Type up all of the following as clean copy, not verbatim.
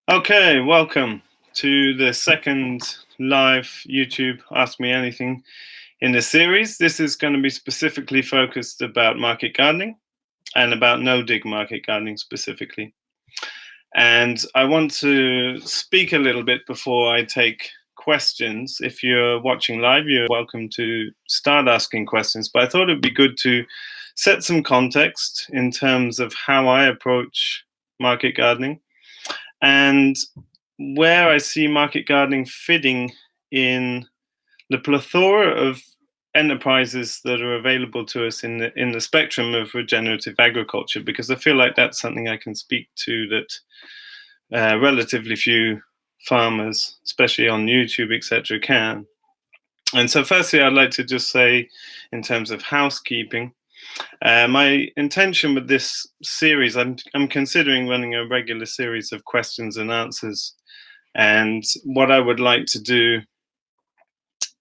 Okay, welcome to the second live YouTube Ask Me Anything in the series. This is going to be specifically focused about market gardening and about no-dig market gardening specifically. And I want to speak a little bit before I take questions. If you're watching live, you're welcome to start asking questions, but I thought it'd be good to set some context in terms of how I approach market gardening and where I see market gardening fitting in the plethora of enterprises that are available to us in the spectrum of regenerative agriculture, because I feel like that's something I can speak to that relatively few farmers, especially on YouTube, etc., can. And so firstly, I'd like to just say, in terms of housekeeping, my intention with this series, I'm considering running a regular series of questions and answers. And what I would like to do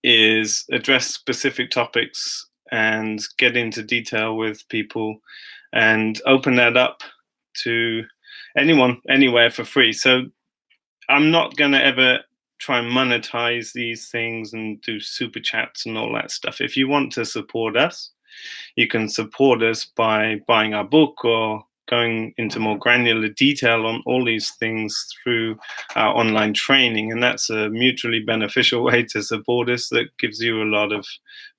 is address specific topics and get into detail with people and open that up to anyone, anywhere for free. So I'm not going to ever try and monetize these things and do super chats and all that stuff. If you want to support us, you can support us by buying our book or going into more granular detail on all these things through our online training. And that's a mutually beneficial way to support us that gives you a lot of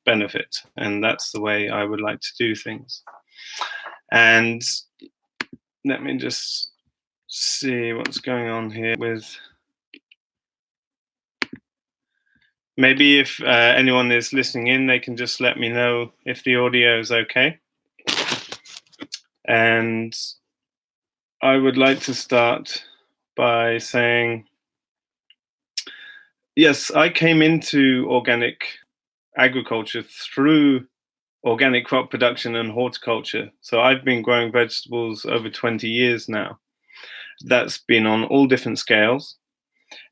benefit. And that's the way I would like to do things. And let me just see what's going on here with... Maybe if anyone is listening in, they can just let me know if the audio is okay. And I would like to start by saying, yes, I came into organic agriculture through organic crop production and horticulture. So I've been growing vegetables over 20 years now. That's been on all different scales,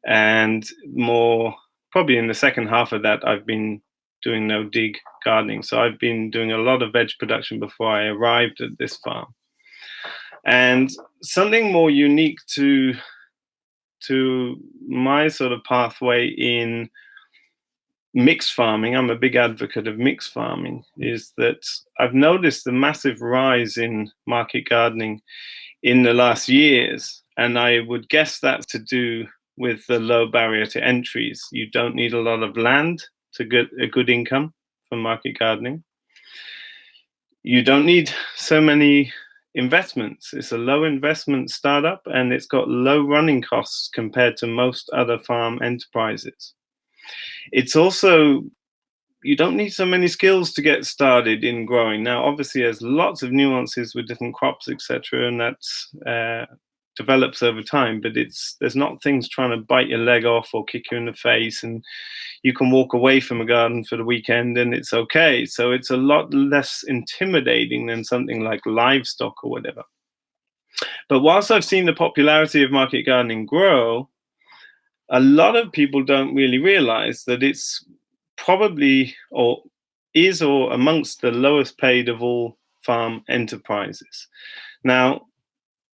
and more probably in the second half of that, I've been doing no-dig gardening. So I've been doing a lot of veg production before I arrived at this farm. And something more unique to my sort of pathway in mixed farming, I'm a big advocate of mixed farming, is that I've noticed the massive rise in market gardening in the last years. And I would guess that's to do with the low barrier to entries. You don't need a lot of land to get a good income from market gardening. You don't need so many investments. It's a low investment startup, and it's got low running costs compared to most other farm enterprises. It's also, you don't need so many skills to get started in growing. Now, obviously, there's lots of nuances with different crops, etc., and that develops over time, but there's not things trying to bite your leg off or kick you in the face, and you can walk away from a garden for the weekend and it's okay. So it's a lot less intimidating than something like livestock or whatever. But whilst I've seen the popularity of market gardening grow, a lot of people don't really realize that it's probably or amongst the lowest paid of all farm enterprises. Now,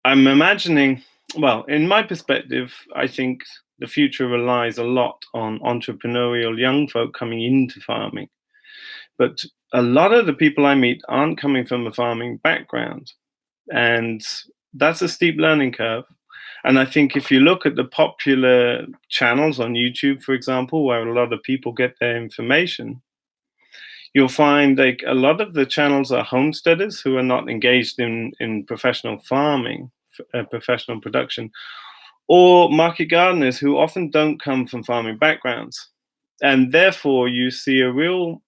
I'm imagining, well, in my perspective, I think the future relies a lot on entrepreneurial young folk coming into farming. But a lot of the people I meet aren't coming from a farming background. And that's a steep learning curve. And I think if you look at the popular channels on YouTube, for example, where a lot of people get their information, you'll find like a lot of the channels are homesteaders who are not engaged in professional farming, professional production, or market gardeners who often don't come from farming backgrounds. And therefore, you see a real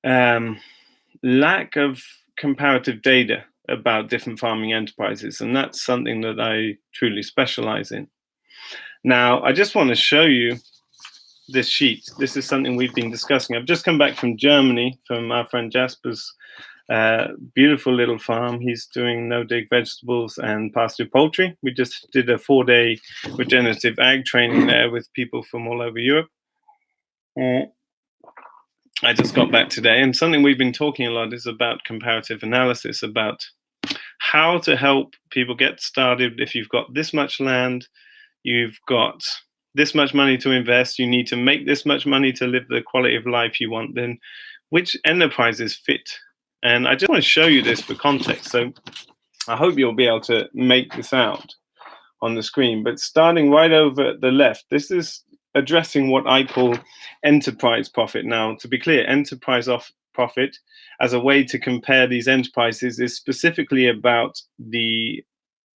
lack of comparative data about different farming enterprises. And that's something that I truly specialize in. Now, I just want to show you this sheet. This is something we've been discussing. I've just come back from Germany, from our friend Jasper's beautiful little farm. He's doing no-dig vegetables and pastured poultry. We just did a 4-day regenerative ag training there with people from all over Europe. I just got back today, and something we've been talking a lot is about comparative analysis, about how to help people get started. If you've got this much land, you've got this much money to invest, you need to make this much money to live the quality of life you want, then which enterprises fit? And I just want to show you this for context. So I hope you'll be able to make this out on the screen. But starting right over at the left, this is addressing what I call enterprise profit. Now, to be clear, enterprise profit as a way to compare these enterprises is specifically about the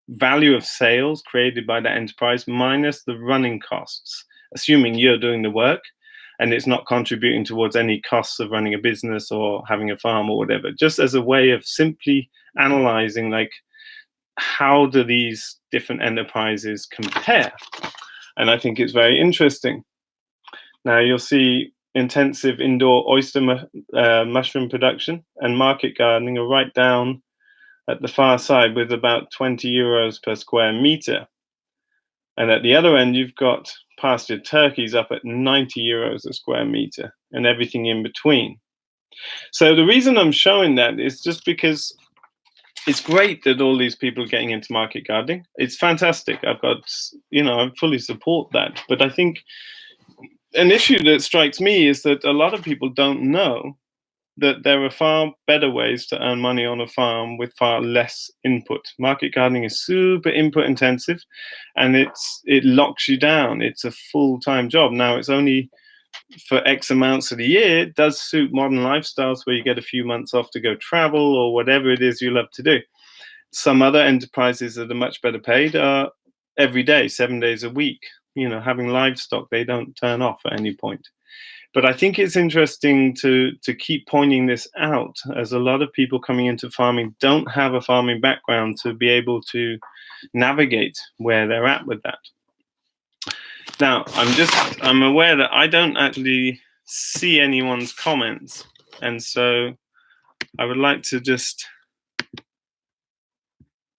value of sales created by that enterprise minus the running costs, assuming you're doing the work and it's not contributing towards any costs of running a business or having a farm or whatever, just as a way of simply analyzing, like, how do these different enterprises compare? And I think it's very interesting. Now you'll see intensive indoor oyster mushroom production and market gardening are right down at the far side with about 20 euros per square meter. And at the other end, you've got pastured turkeys up at 90 euros a square meter and everything in between. So the reason I'm showing that is just because it's great that all these people are getting into market gardening. It's fantastic. I fully support that. But I think an issue that strikes me is that a lot of people don't know that there are far better ways to earn money on a farm with far less input. Market gardening is super input intensive, and it locks you down. It's a full-time job. Now, it's only for X amounts of the year. It does suit modern lifestyles where you get a few months off to go travel or whatever it is you love to do. Some other enterprises that are much better paid are every day, 7 days a week. Having livestock, they don't turn off at any point. But I think it's interesting to keep pointing this out, as a lot of people coming into farming don't have a farming background to be able to navigate where they're at with that. Now, I'm aware that I don't actually see anyone's comments. And so I would like to just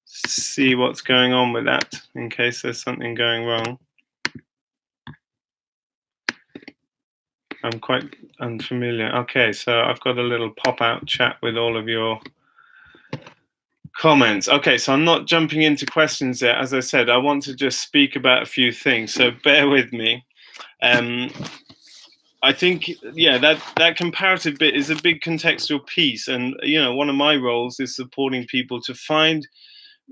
see what's going on with that in case there's something going wrong. I'm quite unfamiliar. Okay, so I've got a little pop-out chat with all of your comments. Okay, so I'm not jumping into questions there. As I said, I want to just speak about a few things, so bear with me. I think, that comparative bit is a big contextual piece. And, one of my roles is supporting people to find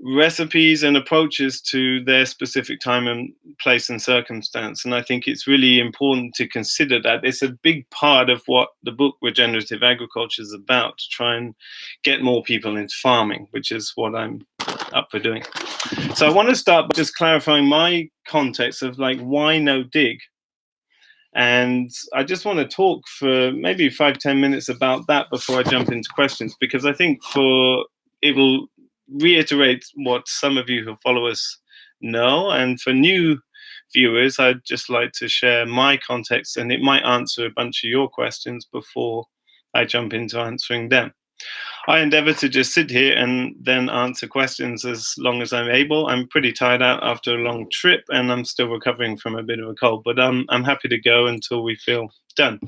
recipes and approaches to their specific time and place and circumstance. And I think it's really important to consider that. It's a big part of what the book Regenerative Agriculture is about, to try and get more people into farming, which is what I'm up for doing. So I want to start by just clarifying my context of, like, why no dig? And I just want to talk for maybe 5-10 minutes about that before I jump into questions, because I think it will reiterate what some of you who follow us know, and for new viewers, I'd just like to share my context, and it might answer a bunch of your questions before I jump into answering them. I endeavor to just sit here and then answer questions as long as I'm able. I'm pretty tired out after a long trip, and I'm still recovering from a bit of a cold, but I'm happy to go until we feel done.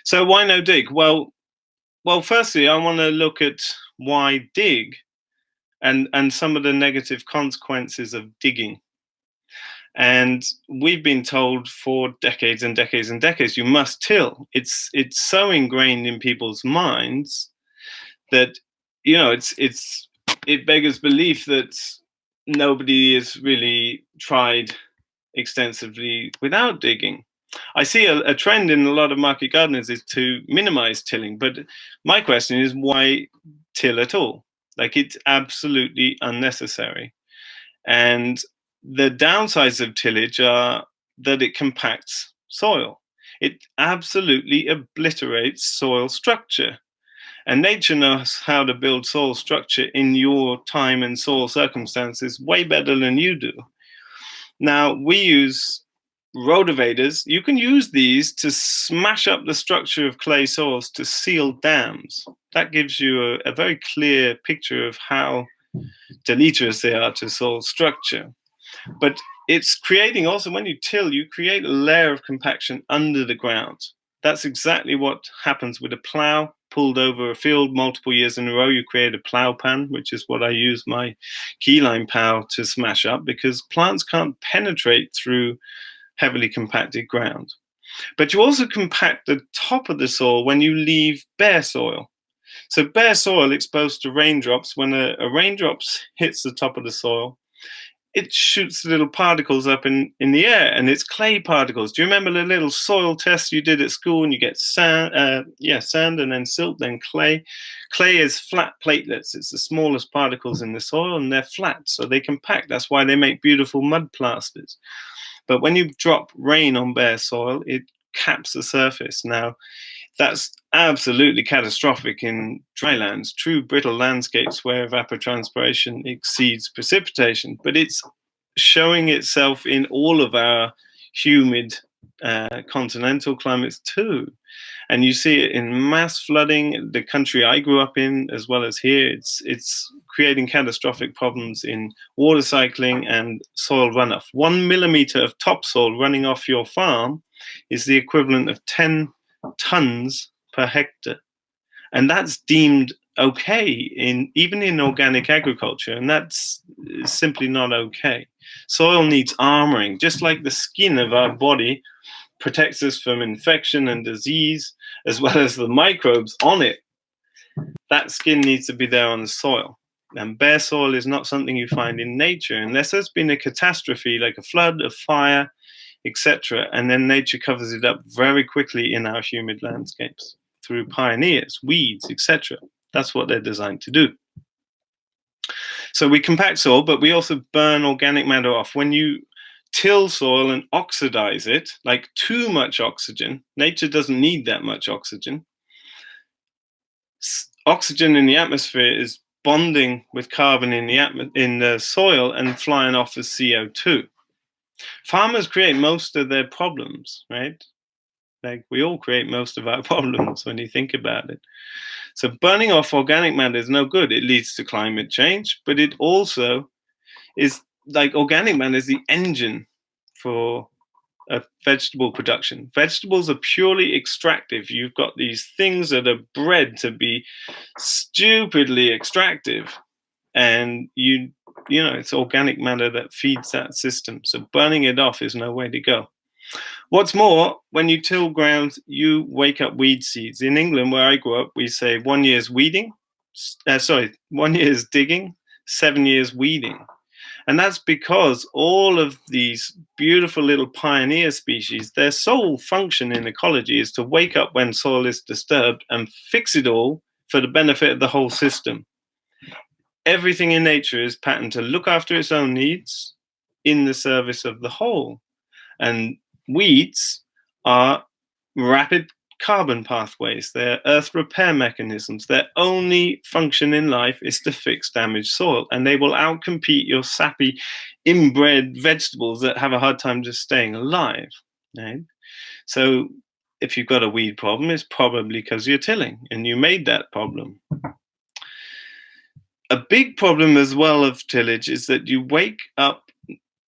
So why no dig? Well, firstly, I want to look at why dig and some of the negative consequences of digging. And we've been told for decades and decades and decades, you must till. It's so ingrained in people's minds that, it beggars belief that nobody has really tried extensively without digging. I see a trend in a lot of market gardeners is to minimize tilling, but my question is, why till at all? Like, it's absolutely unnecessary. And the downsides of tillage are that it compacts soil. It absolutely obliterates soil structure. And nature knows how to build soil structure in your time and soil circumstances way better than you do. Now, we use rotavators. You can use these to smash up the structure of clay soils to seal dams. That gives you a very clear picture of how deleterious they are to soil structure. But it's creating also, when you till, you create a layer of compaction under the ground. That's exactly what happens with a plow pulled over a field multiple years in a row, you create a plow pan, which is what I use my Keyline plow to smash up, because plants can't penetrate through heavily compacted ground. But you also compact the top of the soil when you leave bare soil. So bare soil exposed to raindrops, when a raindrops hits the top of the soil, it shoots little particles up in the air, and it's clay particles. Do you remember the little soil test you did at school, and you get sand, sand and then silt, then clay? Clay is flat platelets. It's the smallest particles in the soil, and they're flat, so they compact. That's why they make beautiful mud plasters. But when you drop rain on bare soil, it caps the surface. Now, that's absolutely catastrophic in drylands, true brittle landscapes where evapotranspiration exceeds precipitation. But it's showing itself in all of our humid continental climates too. And you see it in mass flooding. The country I grew up in, as well as here, it's creating catastrophic problems in water cycling and soil runoff. 1 millimeter of topsoil running off your farm is the equivalent of 10 tons per hectare. And that's deemed okay even in organic agriculture, and that's simply not okay. Soil needs armoring, just like the skin of our body protects us from infection and disease, as well as the microbes on it. That skin needs to be there on the soil. And bare soil is not something you find in nature unless there's been a catastrophe like a flood, a fire, etc. And then nature covers it up very quickly in our humid landscapes through pioneers, weeds, etc. That's what they're designed to do. So we compact soil, but we also burn organic matter off. When you till soil and oxidize it, like too much oxygen, nature doesn't need that much oxygen. Oxygen in the atmosphere is bonding with carbon in the soil and flying off as CO2. Farmers create most of their problems, right? Like we all create most of our problems when you think about it. So burning off organic matter is no good. It leads to climate change, but it also is like organic matter is the engine for vegetable production. Vegetables are purely extractive. You've got these things that are bred to be stupidly extractive, and you know it's organic matter that feeds that system. So burning it off is no way to go. What's more, when you till ground, you wake up weed seeds. In England, where I grew up, we say 1 year's weeding. 1 year's digging, 7 years weeding. And that's because all of these beautiful little pioneer species, their sole function in ecology is to wake up when soil is disturbed and fix it all for the benefit of the whole system. Everything in nature is patterned to look after its own needs in the service of the whole. And weeds are rapid carbon pathways. They're earth repair mechanisms. Their only function in life is to fix damaged soil, and they will outcompete your sappy inbred vegetables that have a hard time just staying alive. Right? So if you've got a weed problem, it's probably because you're tilling and you made that problem. A big problem as well of tillage is that you wake up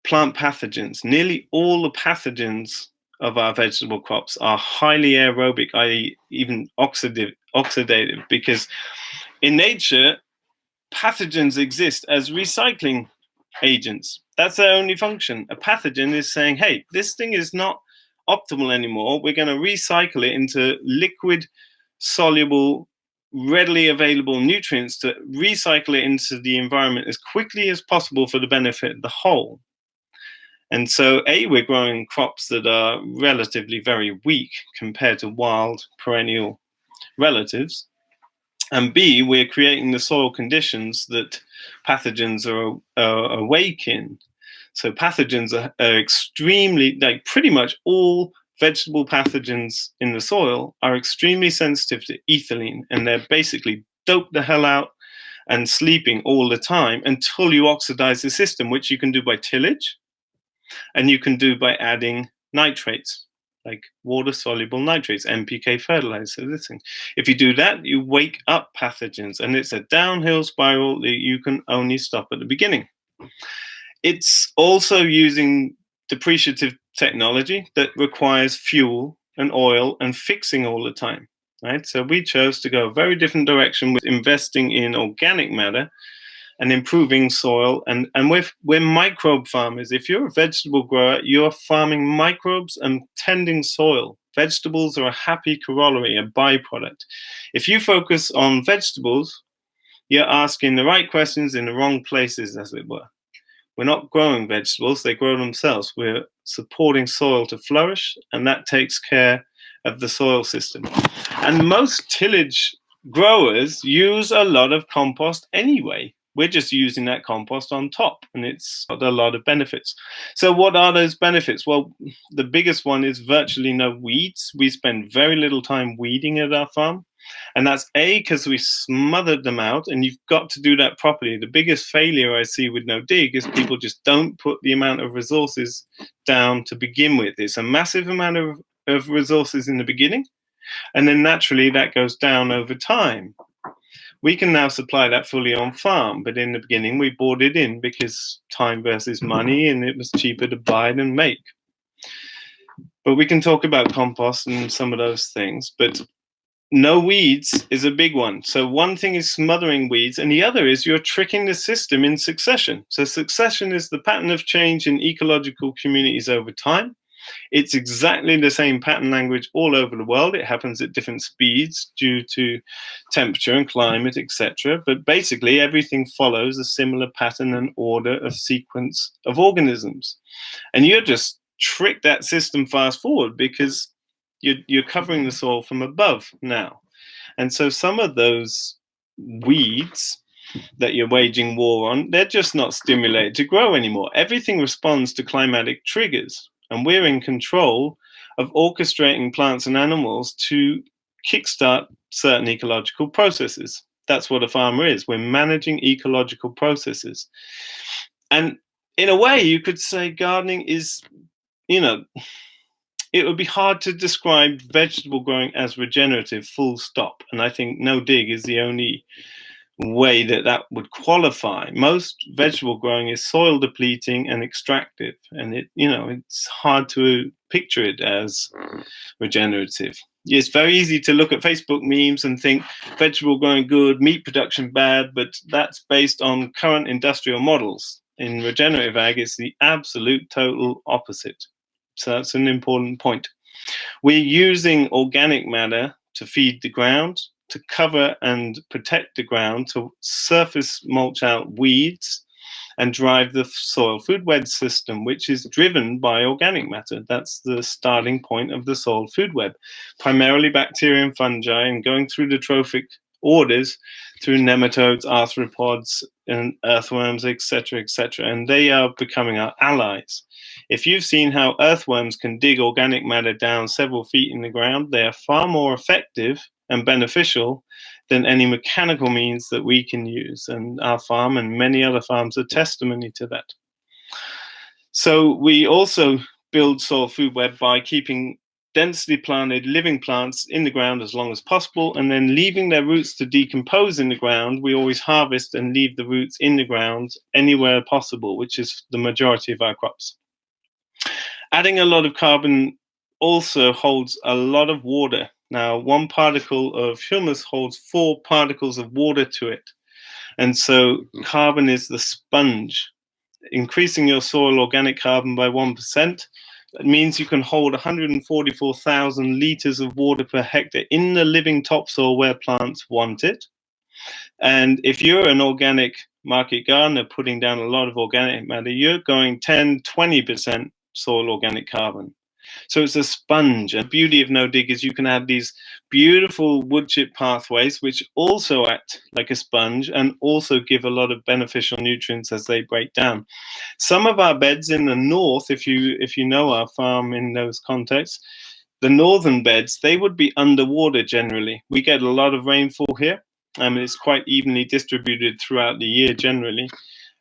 plant pathogens. Nearly all the pathogens of our vegetable crops are highly aerobic, i.e. even oxidative, because in nature, pathogens exist as recycling agents. That's their only function. A pathogen is saying, hey, this thing is not optimal anymore. We're going to recycle it into liquid, soluble, readily available nutrients to recycle it into the environment as quickly as possible for the benefit of the whole. And so, A, we're growing crops that are relatively very weak compared to wild perennial relatives. And B, we're creating the soil conditions that pathogens are awake in. So pathogens are extremely, like pretty much all vegetable pathogens in the soil are extremely sensitive to ethylene. And they're basically doped the hell out and sleeping all the time until you oxidize the system, which you can do by tillage. And you can do by adding nitrates, like water-soluble nitrates, NPK fertilizer. This thing. If you do that, you wake up pathogens, and it's a downhill spiral that you can only stop at the beginning. It's also using depreciative technology that requires fuel and oil and fixing all the time. right? So we chose to go a very different direction with investing in organic matter and improving soil. And we're microbe farmers. If you're a vegetable grower, you're farming microbes and tending soil. Vegetables are a happy corollary, a byproduct. If you focus on vegetables, you're asking the right questions in the wrong places, as it were. We're not growing vegetables, they grow themselves. We're supporting soil to flourish, and that takes care of the soil system. And most tillage growers use a lot of compost anyway. We're just using that compost on top, and it's got a lot of benefits. So what are those benefits? Well, the biggest one is virtually no weeds. We spend very little time weeding at our farm. And that's because we smothered them out, and you've got to do that properly. The biggest failure I see with no dig is people just don't put the amount of resources down to begin with. It's a massive amount of resources in the beginning, and then naturally that goes down over time. We can now supply that fully on farm, but in the beginning we bought it in because time versus money, and it was cheaper to buy than make. But we can talk about compost and some of those things. But no weeds is a big one. So one thing is smothering weeds, and the other is you're tricking the system in succession. So succession is the pattern of change in ecological communities over time. It's exactly the same pattern language all over the world. It happens at different speeds due to temperature and climate, etc. But basically everything follows a similar pattern and order of sequence of organisms. And you're just trick that system fast forward because you're covering the soil from above now. And so some of those weeds that you're waging war on, they're just not stimulated to grow anymore. Everything responds to climatic triggers, and we're in control of orchestrating plants and animals to kickstart certain ecological processes. That's what a farmer is. We're managing ecological processes. And in a way, you could say gardening is, it would be hard to describe vegetable growing as regenerative, full stop. And I think no dig is the only way that would qualify. Most vegetable growing is soil depleting and extractive. And it's hard to picture it as regenerative. It's very easy to look at Facebook memes and think vegetable growing good, meat production bad, but that's based on current industrial models. In regenerative ag, it's the absolute total opposite. So that's an important point. We're using organic matter to feed the ground, to cover and protect the ground, to surface mulch out weeds, and drive the soil food web system, which is driven by organic matter. That's the starting point of the soil food web, primarily bacteria and fungi, and going through the trophic orders through nematodes, arthropods, and earthworms, etc., etc. And they are becoming our allies. If you've seen how earthworms can dig organic matter down several feet in the ground, they are far more effective and beneficial than any mechanical means that we can use. And our farm and many other farms are testimony to that. So we also build soil food web by keeping densely planted living plants in the ground as long as possible, and then leaving their roots to decompose in the ground. We always harvest and leave the roots in the ground anywhere possible, which is the majority of our crops. Adding a lot of carbon also holds a lot of water. Now, one particle of humus holds 4 particles of water to it. And so carbon is the sponge. Increasing your soil organic carbon by 1%, that means you can hold 144,000 liters of water per hectare in the living topsoil where plants want it. And if you're an organic market gardener putting down a lot of organic matter, you're going 10, 20% soil organic carbon. So it's a sponge. And the beauty of no dig is you can have these beautiful wood chip pathways which also act like a sponge and also give a lot of beneficial nutrients as they break down. Some of our beds in the north, if you know our farm in those contexts, the northern beds, they would be underwater generally. We get a lot of rainfall here. It's quite evenly distributed throughout the year generally.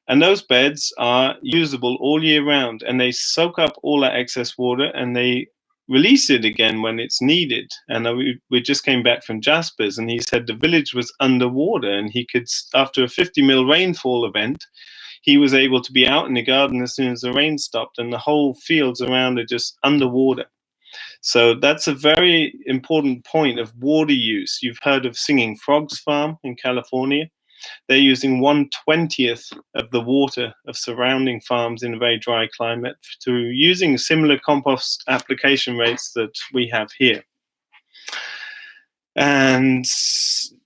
And those beds are usable all year round, and they soak up all that excess water and they release it again when it's needed. And we just came back from Jasper's, and he said the village was underwater, and he could, after a 50 mil rainfall event, he was able to be out in the garden as soon as the rain stopped, and the whole fields around are just underwater. So that's a very important point of water use. You've heard of Singing Frogs Farm in California. They're using 1/20th of the water of surrounding farms in a very dry climate through using similar compost application rates that we have here. And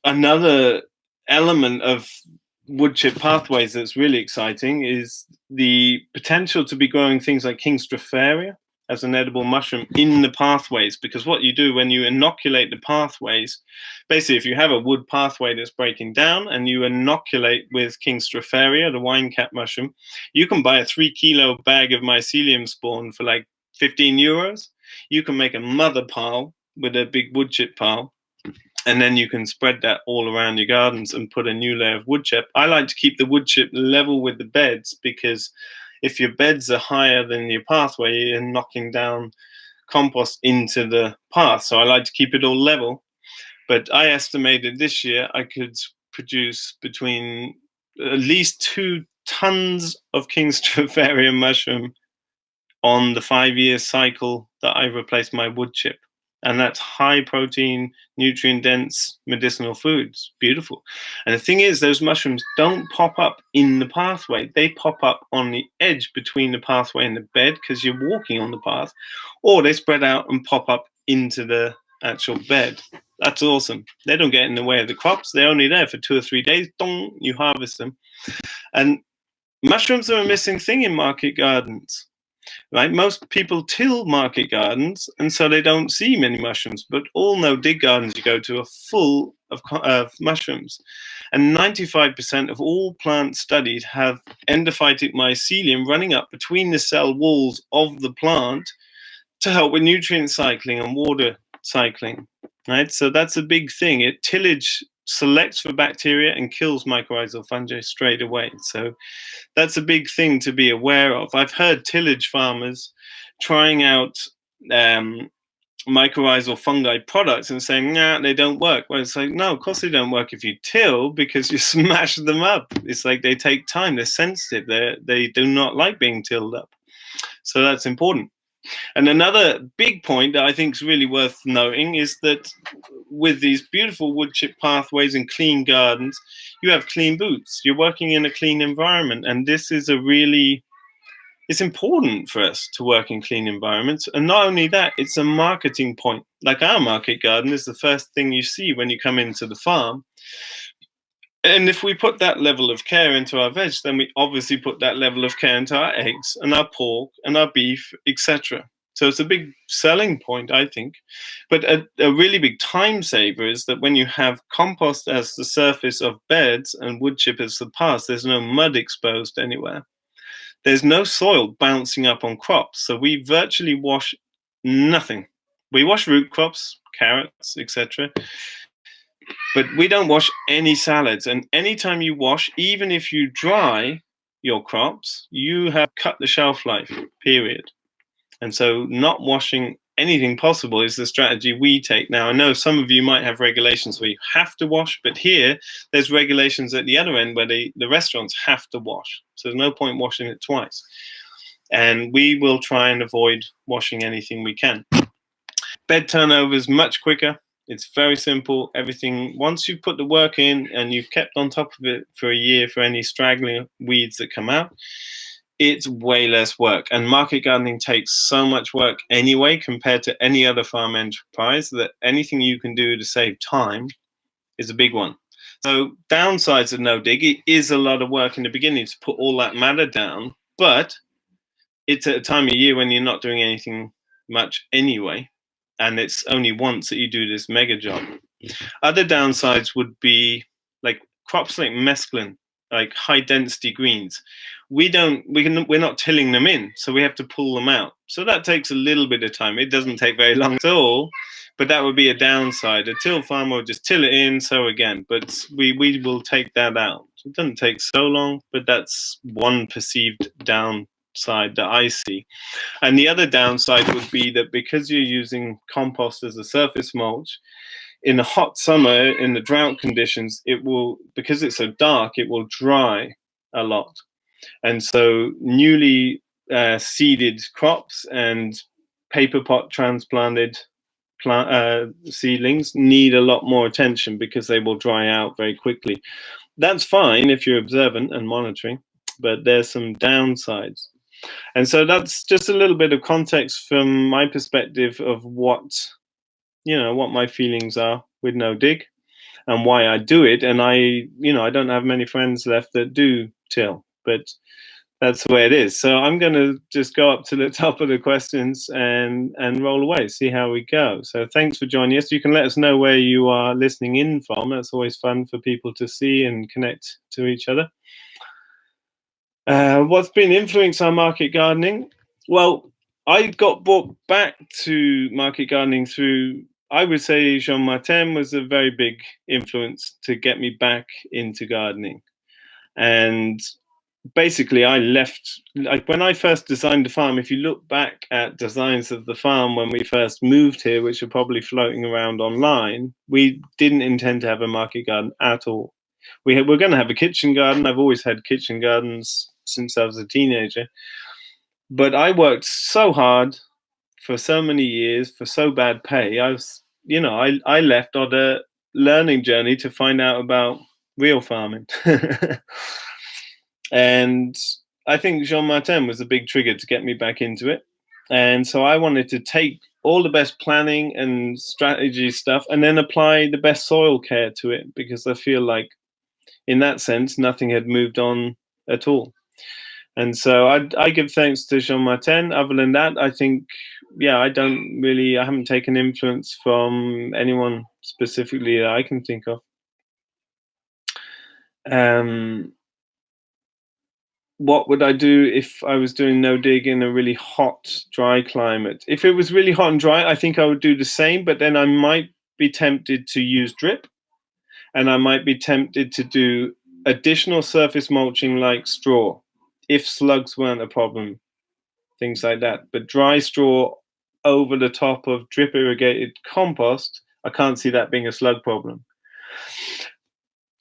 another element of wood chip pathways that's really exciting is the potential to be growing things like King Stropharia as an edible mushroom in the pathways, because what you do when you inoculate the pathways, basically if you have a wood pathway that's breaking down and you inoculate with King Stropharia, the wine cap mushroom, you can buy a 3-kilo bag of mycelium spawn for like 15 euros. You can make a mother pile with a big wood chip pile, and then you can spread that all around your gardens and put a new layer of wood chip. I like to keep the wood chip level with the beds, because if your beds are higher than your pathway, you're knocking down compost into the path. So I like to keep it all level. But I estimated this year I could produce between at least 2 tons of King Stropharia mushroom on the 5-year cycle that I replaced my wood chip. And that's high protein, nutrient dense medicinal foods. Beautiful. And the thing is, those mushrooms don't pop up in the pathway. They pop up on the edge between the pathway and the bed because you're walking on the path, or they spread out and pop up into the actual bed. That's awesome. They don't get in the way of the crops. They're only there for 2 or 3 days. Dong, you harvest them. And mushrooms are a missing thing in market gardens. Right, most people till market gardens, and so they don't see many mushrooms. But all no dig gardens you go to are full of mushrooms, and 95% of all plants studied have endophytic mycelium running up between the cell walls of the plant to help with nutrient cycling and water cycling. Right, so that's a big thing. Tillage selects for bacteria and kills mycorrhizal fungi straight away. So that's a big thing to be aware of. I've heard tillage farmers trying out mycorrhizal fungi products and saying, nah, they don't work. Well, it's like, no, of course they don't work if you till, because you smash them up. It's like they take time. They're sensitive. They do not like being tilled up. So that's important. And another big point that I think is really worth noting is that with these beautiful wood chip pathways and clean gardens, you have clean boots. You're working in a clean environment. And this is it's important for us to work in clean environments. And not only that, it's a marketing point. Like our market garden is the first thing you see when you come into the farm. And if we put that level of care into our veg, then we obviously put that level of care into our eggs and our pork and our beef, etc. So it's a big selling point, I think. But a really big time saver is that when you have compost as the surface of beds and wood chip as the path, there's no mud exposed anywhere. There's no soil bouncing up on crops. So we virtually wash nothing. We wash root crops, carrots, etc. But we don't wash any salads. And anytime you wash, even if you dry your crops, you have cut the shelf life, period. And so not washing anything possible is the strategy we take. Now, I know some of you might have regulations where you have to wash, but here there's regulations at the other end where the restaurants have to wash. So there's no point washing it twice. And we will try and avoid washing anything we can. Bed turnover is much quicker. It's very simple. Everything, once you've put the work in and you've kept on top of it for a year for any straggling weeds that come out, it's way less work. And market gardening takes so much work anyway compared to any other farm enterprise that anything you can do to save time is a big one. So downsides of no dig, it is a lot of work in the beginning to put all that matter down, but it's at a time of year when you're not doing anything much anyway. And it's only once that you do this mega job. Other downsides would be like crops like mesclun, like high density greens. We're not tilling them in, so we have to pull them out. So that takes a little bit of time. It doesn't take very long at all, but that would be a downside. A till farmer will just till it in, sow again, but we will take that out. It doesn't take so long, but that's one perceived downside that I see. And the other downside would be that because you're using compost as a surface mulch, in the hot summer, in the drought conditions, because it's so dark, it will dry a lot. And so newly seeded crops and paper pot transplanted seedlings need a lot more attention because they will dry out very quickly. That's fine if you're observant and monitoring, but there's some downsides. And so that's just a little bit of context from my perspective of what my feelings are with no dig and why I do it. And I don't have many friends left that do till, but that's the way it is. So I'm going to just go up to the top of the questions and roll away, see how we go. So thanks for joining us. You can let us know where you are listening in from. That's always fun for people to see and connect to each other. What's been influencing our market gardening? Well, I got brought back to market gardening through, I would say, Jean Martin was a very big influence to get me back into gardening. And basically, I left, like when I first designed the farm, if you look back at designs of the farm when we first moved here, which are probably floating around online, we didn't intend to have a market garden at all. We're going to have a kitchen garden. I've always had kitchen gardens since I was a teenager. But I worked so hard for so many years for so bad pay. I was, I left on a learning journey to find out about real farming. And I think Jean Martin was a big trigger to get me back into it. And so I wanted to take all the best planning and strategy stuff and then apply the best soil care to it, because I feel like in that sense, nothing had moved on at all. And so I give thanks to Jean Martin. Other than that, I think, I haven't taken influence from anyone specifically that I can think of. What would I do if I was doing no dig in a really hot, dry climate? If it was really hot and dry, I think I would do the same, but then I might be tempted to use drip, and I might be tempted to do additional surface mulching like straw, if slugs weren't a problem, things like that. But dry straw over the top of drip irrigated compost, I can't see that being a slug problem.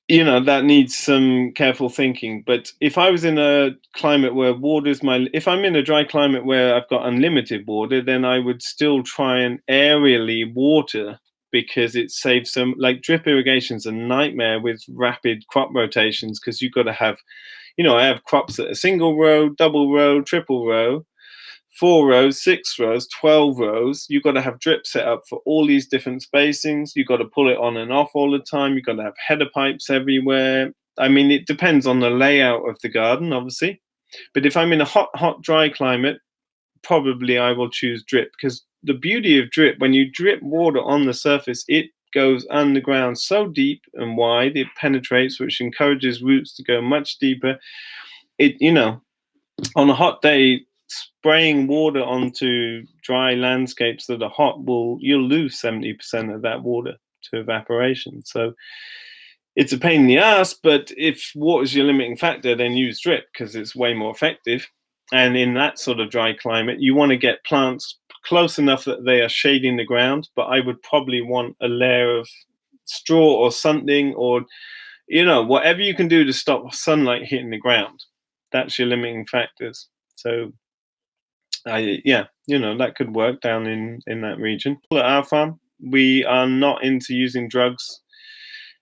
That needs some careful thinking. But if I was in a climate where if I'm in a dry climate where I've got unlimited water, then I would still try and aerially water, because it saves some, like drip irrigation's a nightmare with rapid crop rotations, because you've got to have, I have crops that are single row, double row, triple row, 4 rows, 6 rows, 12 rows. You've got to have drip set up for all these different spacings. You've got to pull it on and off all the time. You've got to have header pipes everywhere. I mean, it depends on the layout of the garden, obviously. But if I'm in a hot, dry climate, probably I will choose drip, because the beauty of drip, when you drip water on the surface, it goes underground so deep and wide, it penetrates, which encourages roots to go much deeper. On a hot day, spraying water onto dry landscapes that are hot, you'll lose 70% of that water to evaporation. So it's a pain in the ass, but if water's your limiting factor, then use drip, because it's way more effective. And in that sort of dry climate, you want to get plants close enough that they are shading the ground, but I would probably want a layer of straw or something, or whatever you can do to stop sunlight hitting the ground. That's your limiting factors. So that could work down in that region. At our farm, we are not into using drugs,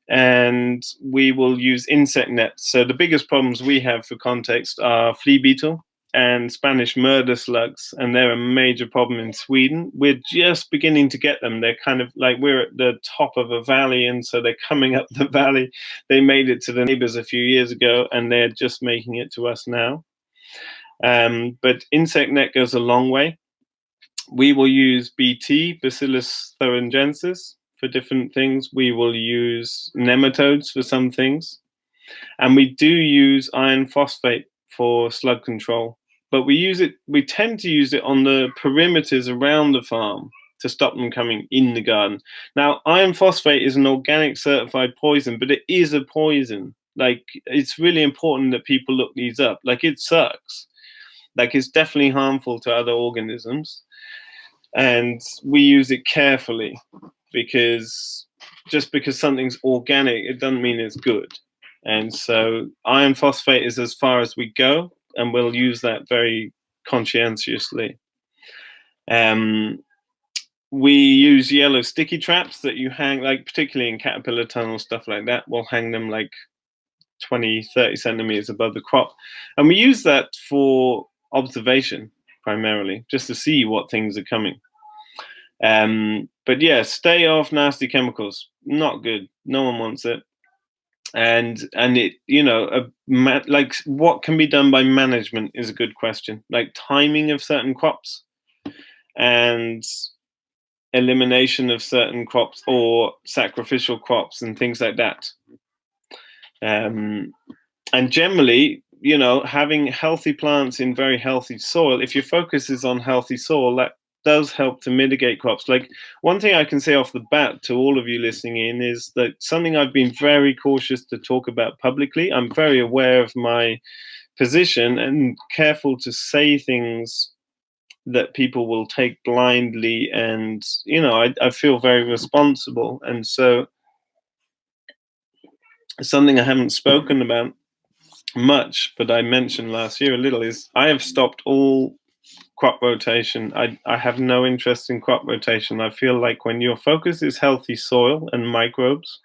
and we will use insect nets. So the biggest problems we have, for context, are flea beetle and Spanish murder slugs, and they're a major problem in Sweden. We're just beginning to get them. They're kind of like, we're at the top of a valley, and so they're coming up the valley. They made it to the neighbors a few years ago, and they're just making it to us now. But insect net goes a long way. We will use BT, Bacillus thuringiensis, for different things. We will use nematodes for some things. And we do use iron phosphate for slug control. But we tend to use it on the perimeters around the farm to stop them coming in the garden. Now, iron phosphate is an organic certified poison, but it is a poison. Like, it's really important that people look these up. Like, it sucks. Like, it's definitely harmful to other organisms. And we use it carefully, because just because something's organic, it doesn't mean it's good. And so iron phosphate is as far as we go, and we'll use that very conscientiously. We use yellow sticky traps that you hang, like particularly in caterpillar tunnels, stuff like that. We'll hang them like 20, 30 centimeters above the crop. And we use that for observation primarily, just to see what things are coming. But yeah, stay off nasty chemicals. Not good. No one wants it. And it, like what can be done by management is a good question. Like timing of certain crops and elimination of certain crops or sacrificial crops and things like that. And generally, having healthy plants in very healthy soil, if your focus is on healthy soil, that does help to mitigate crops. Like one thing I can say off the bat to all of you listening in is that something I've been very cautious to talk about publicly. I'm very aware of my position and careful to say things that people will take blindly, and I feel very responsible. And so something I haven't spoken about much, but I mentioned last year a little, is I have stopped all crop rotation. I have no interest in crop rotation. I feel like when your focus is healthy soil and microbes,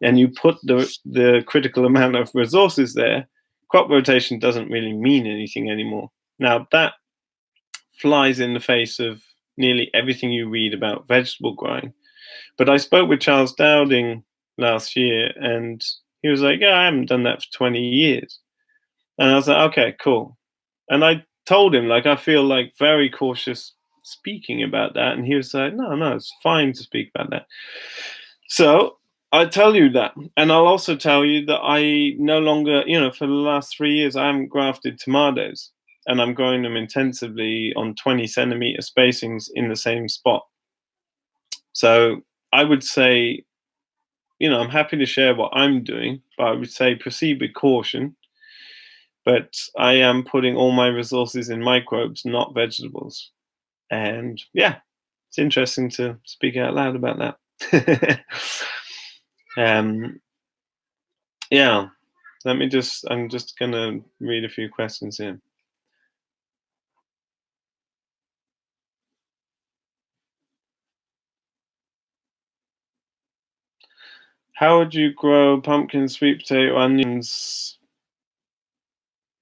and you put the critical amount of resources there, crop rotation doesn't really mean anything anymore. Now, that flies in the face of nearly everything you read about vegetable growing. But I spoke with Charles Dowding last year, and he was like, yeah, I haven't done that for 20 years. And I was like, okay, cool. And I told him, like, I feel like very cautious speaking about that. And he was like, no, it's fine to speak about that. So I tell you that. And I'll also tell you that I no longer, for the last 3 years, I haven't grafted tomatoes. And I'm growing them intensively on 20 centimeter spacings in the same spot. So I would say, I'm happy to share what I'm doing, but I would say proceed with caution. But I am putting all my resources in microbes, not vegetables. And yeah, it's interesting to speak out loud about that. Yeah, I'm just going to read a few questions here. How would you grow pumpkin, sweet potato, onions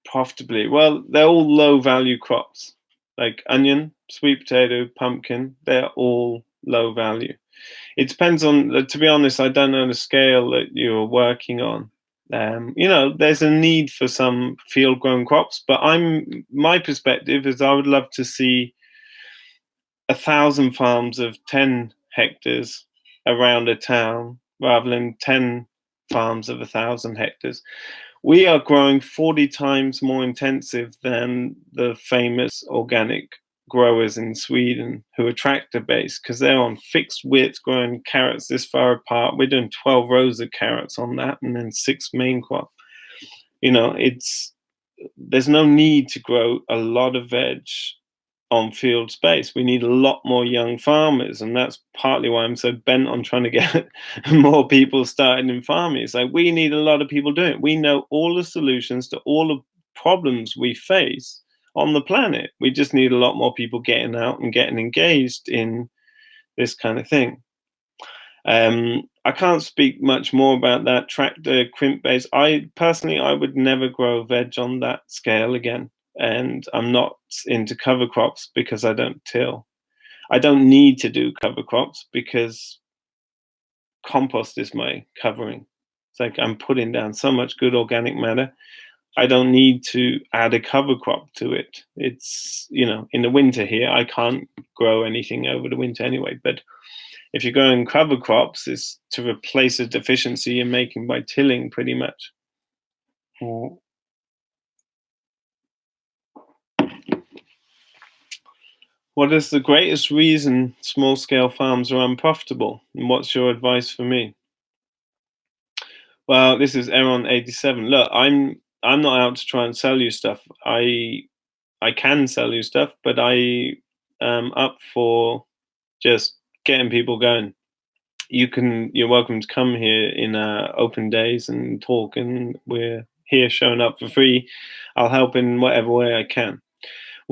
profitably? Well, they're all low value crops. Like onion, sweet potato, pumpkin, they're all low value. It depends on, to be honest, I don't know the scale that you're working on. There's a need for some field grown crops, but my perspective is I would love to see 1,000 farms of 10 hectares around a town rather than 10 farms of 1,000 hectares. We are growing 40 times more intensive than the famous organic growers in Sweden who are tractor based, because they're on fixed width growing carrots this far apart. We're doing 12 rows of carrots on that and then 6 main crop. There's no need to grow a lot of veg on field space. We need a lot more young farmers, and that's partly why I'm so bent on trying to get more people started in farming. It's like we need a lot of people doing it. We know all the solutions to all the problems we face on the planet. We just need a lot more people getting out and getting engaged in this kind of thing. I can't speak much more about that tractor crimp base. I would never grow veg on that scale again. And I'm not into cover crops because I don't till. I don't need to do cover crops because compost is my covering. It's like I'm putting down so much good organic matter. I don't need to add a cover crop to it. It's, in the winter here, I can't grow anything over the winter anyway. But if you're growing cover crops, it's to replace a deficiency you're making by tilling pretty much. What is the greatest reason small-scale farms are unprofitable? And what's your advice for me? Well, this is Aaron87. Look, I'm not out to try and sell you stuff. I can sell you stuff, but I am up for just getting people going. You're welcome to come here in open days and talk, and we're here showing up for free. I'll help in whatever way I can.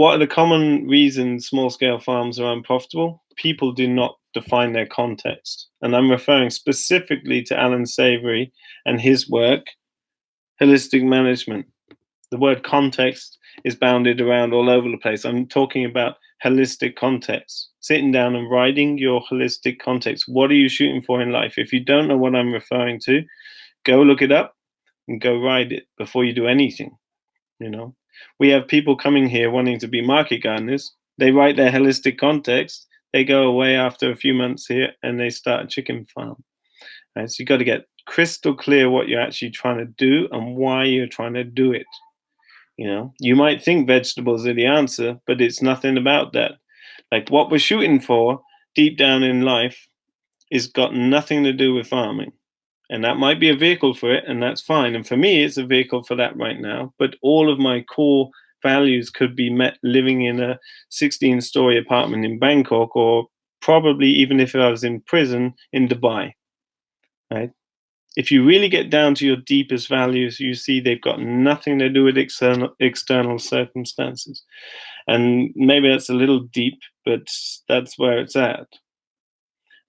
What are the common reasons small-scale farms are unprofitable? People do not define their context. And I'm referring specifically to Alan Savory and his work, Holistic Management. The word context is bounded around all over the place. I'm talking about holistic context. Sitting down and writing your holistic context. What are you shooting for in life? If you don't know what I'm referring to, go look it up and go write it before you do anything. We have people coming here wanting to be market gardeners. They write their holistic context. They go away after a few months here and they start a chicken farm. Right? So you've got to get crystal clear what you're actually trying to do and why you're trying to do it. You might think vegetables are the answer, but it's nothing about that. Like what we're shooting for deep down in life is got nothing to do with farming. And that might be a vehicle for it, and that's fine. And for me, it's a vehicle for that right now. But all of my core values could be met living in a 16-story apartment in Bangkok, or probably even if I was in prison in Dubai, right? If you really get down to your deepest values, you see they've got nothing to do with external circumstances. And maybe that's a little deep, but that's where it's at.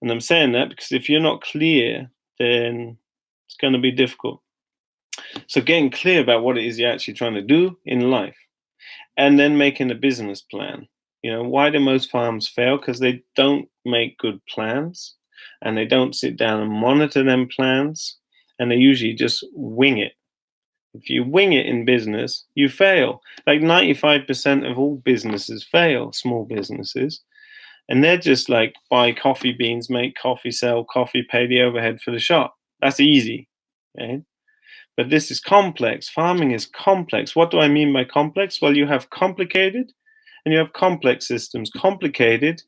And I'm saying that because if you're not clear, then it's going to be difficult. So getting clear about what it is you're actually trying to do in life, and then making a business plan. Why do most farms fail? Because they don't make good plans, and they don't sit down and monitor them plans, and they usually just wing it. If you wing it in business, you fail. Like 95% of all businesses fail, small businesses. And they're just like buy coffee beans, make coffee, sell coffee, pay the overhead for the shop. That's easy. Right? But this is complex. Farming is complex. What do I mean by complex? Well, you have complicated and you have complex systems. Complicated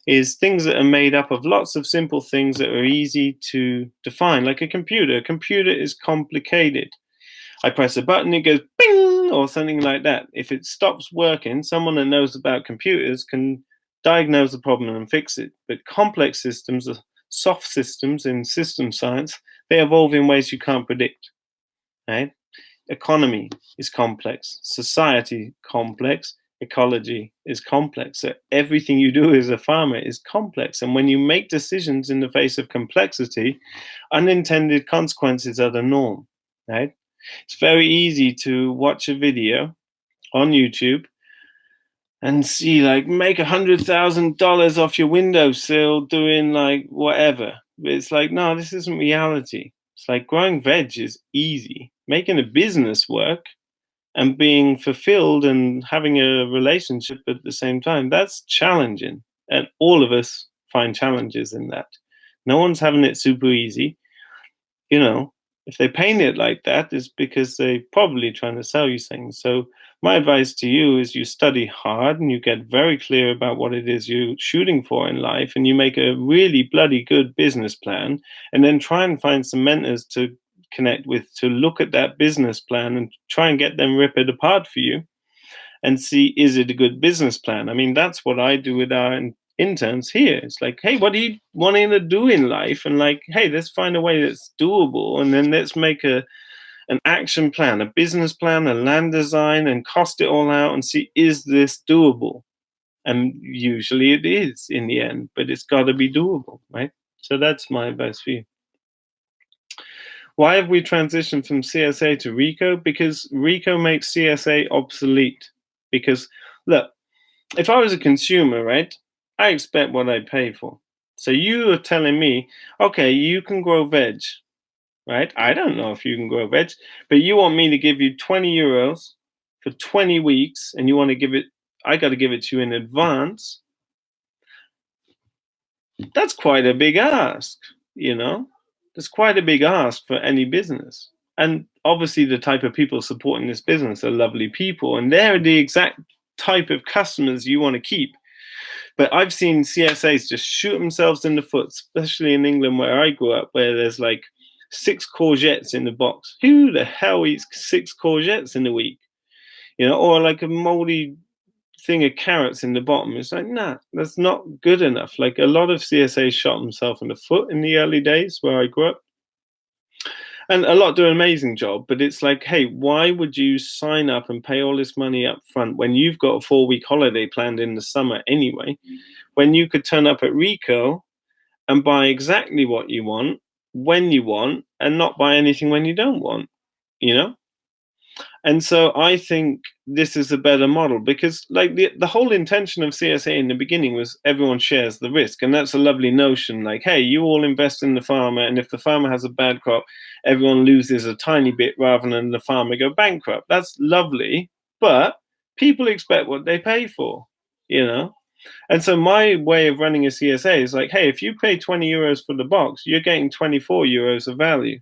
is things that are made up of lots of simple things that are easy to define, like a computer. A computer is complicated. I press a button, it goes bing, or something like that. If it stops working, someone that knows about computers can diagnose the problem and fix it. But complex systems, soft systems in system science, they evolve in ways you can't predict. Right? Economy is complex. Society, complex. Ecology is complex. So everything you do as a farmer is complex. And when you make decisions in the face of complexity, unintended consequences are the norm. Right? It's very easy to watch a video on YouTube and see like make $100,000 off your windowsill doing like whatever. But it's like, no, this isn't reality. It's like growing veg is easy. Making a business work and being fulfilled and having a relationship at the same time, that's challenging. And all of us find challenges in that. No one's having it super easy. If they paint it like that, it's because they're probably trying to sell you things. So my advice to you is you study hard and you get very clear about what it is you're shooting for in life, and you make a really bloody good business plan, and then try and find some mentors to connect with to look at that business plan and try and get them rip it apart for you and see, is it a good business plan? I mean, that's what I do with our interns here. It's like, hey, what are you wanting to do in life? And like, hey, let's find a way that's doable, and then let's make an action plan, a business plan, a land design, and cost it all out and see, is this doable? And usually it is in the end, but it's got to be doable, right? So that's my advice for you. Why have we transitioned from CSA to Rico? Because Rico makes CSA obsolete. Because look, if I was a consumer, right, I expect what I pay for. So you are telling me, okay, you can grow veg, right? I don't know if you can grow veg, but you want me to give you 20 euros for 20 weeks, and you want to give it, I got to give it to you in advance. That's quite a big ask, That's quite a big ask for any business. And obviously the type of people supporting this business are lovely people, and they're the exact type of customers you want to keep. But I've seen CSAs just shoot themselves in the foot, especially in England where I grew up, where there's like 6 courgettes in the box. Who the hell eats 6 courgettes in a week? Or like a moldy thing of carrots in the bottom. It's like, nah, that's not good enough. Like a lot of CSAs shot themselves in the foot in the early days where I grew up. And a lot do an amazing job, but it's like, hey, why would you sign up and pay all this money up front when you've got a 4-week holiday planned in the summer anyway, when you could turn up at Rico and buy exactly what you want, when you want, and not buy anything when you don't want, you know? And so I think this is a better model because like the whole intention of CSA in the beginning was everyone shares the risk. And that's a lovely notion. Like, hey, you all invest in the farmer. And if the farmer has a bad crop, everyone loses a tiny bit rather than the farmer go bankrupt. That's lovely. But people expect what they pay for, you know? And so my way of running a CSA is like, hey, if you pay 20 euros for the box, you're getting 24 euros of value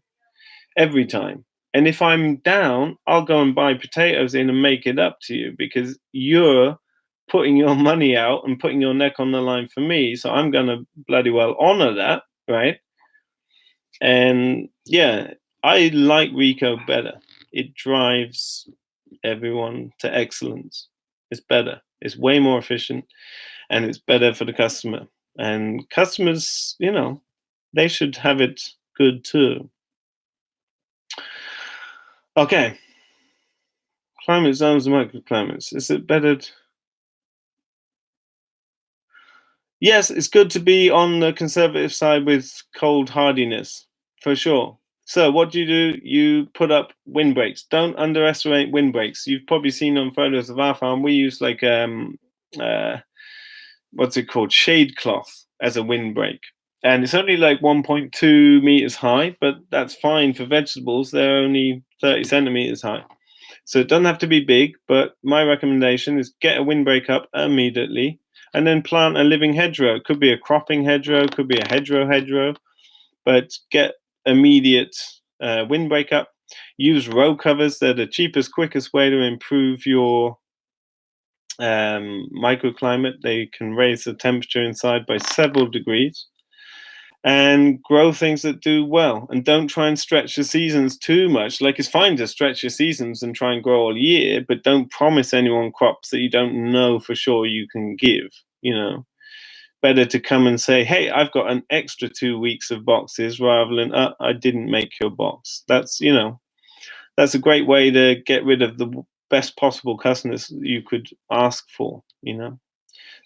every time. And if I'm down, I'll go and buy potatoes in and make it up to you because you're putting your money out and putting your neck on the line for me. So I'm going to bloody well honor that, right? And yeah, I like Rico better. It drives everyone to excellence. It's better. It's way more efficient and it's better for the customer. And customers, you know, they should have it good too. Okay. Climate zones and microclimates. Is it better? Yes, it's good to be on the conservative side with cold hardiness, for sure. So what do? You put up windbreaks. Don't underestimate windbreaks. You've probably seen on photos of our farm, we use like uh, what's it called? Shade cloth as a windbreak. And it's only like 1.2 meters high, but that's fine for vegetables. They're only 30 centimeters high. So it doesn't have to be big, but my recommendation is get a windbreak up immediately and then plant a living hedgerow. It could be a cropping hedgerow, could be a hedgerow, but get immediate windbreak up. Use row covers. They're the cheapest, quickest way to improve your microclimate. They can raise the temperature inside by several degrees. And grow things that do well, and don't try and stretch the seasons too much. Like, it's fine to stretch your seasons and try and grow all year, but don't promise anyone crops that you don't know for sure you can give, you know. Better to come and say, hey, I've got an extra 2 weeks of boxes, rather than I didn't make your box. That's, you know, that's a great way to get rid of the best possible customers you could ask for, you know.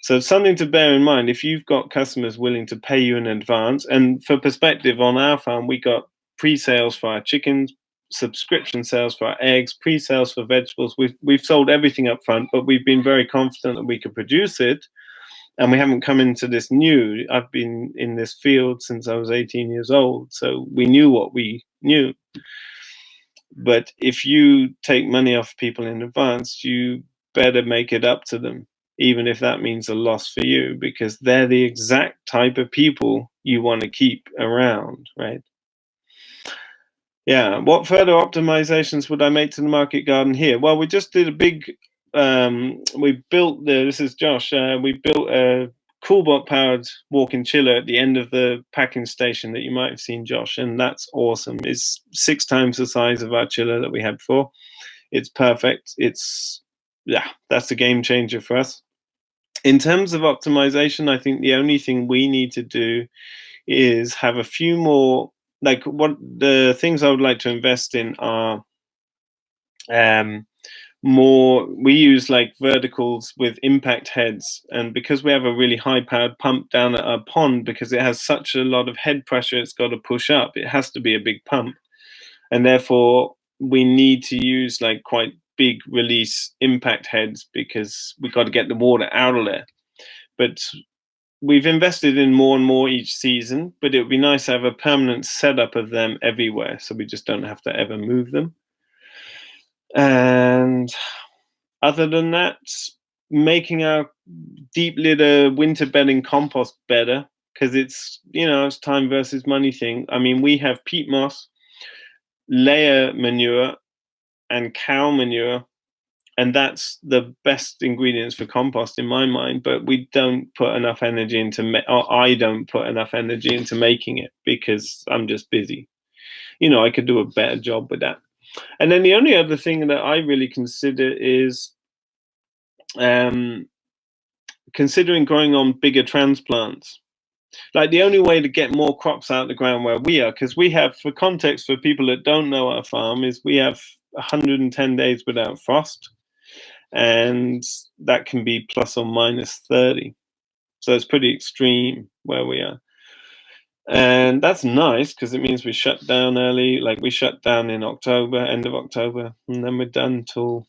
So it's something to bear in mind if you've got customers willing to pay you in advance. And for perspective, on our farm, we got pre-sales for our chickens, subscription sales for our eggs, pre-sales for vegetables. We've sold everything up front, but we've been very confident that we could produce it. And we haven't come into this new. I've been in this field since I was 18 years old, so we knew what we knew. But if you take money off people in advance, you better make it up to them, even if that means a loss for you, because they're the exact type of people you want to keep around, right? Yeah. What further optimizations would I make to the market garden here? Well, we just did a big, we built this is Josh, we built a Coolbot powered walk-in chiller at the end of the packing station that you might have seen, Josh, and that's awesome. It's 6 times the size of our chiller that we had before. It's perfect. It's, yeah, that's a game changer for us. In terms of optimization, I think the only thing we need to do is have a few more, like, what the things I would like to invest in are more, we use like verticals with impact heads, and because we have a really high powered pump down at our pond, because it has such a lot of head pressure it's got to push up, it has to be a big pump, and therefore we need to use like quite big release impact heads because we've got to get the water out of there. But we've invested in more and more each season, but it would be nice to have a permanent setup of them everywhere so we just don't have to ever move them. And other than that, making our deep litter winter bedding compost better, because it's, you know, it's time versus money thing. I mean, we have peat moss, layer manure, and cow manure, and that's the best ingredients for compost in my mind, but we don't put enough energy into, or I don't put enough energy into making it because I'm just busy. You know, I could do a better job with that. And then the only other thing that I really consider is considering growing on bigger transplants. Like the only way to get more crops out of the ground where we are, because we have, for context for people that don't know our farm, is we have 110 days without frost, and that can be plus or minus 30. So it's pretty extreme where we are. And that's nice because it means we shut down early. Like we shut down in October, end of October, and then we're done till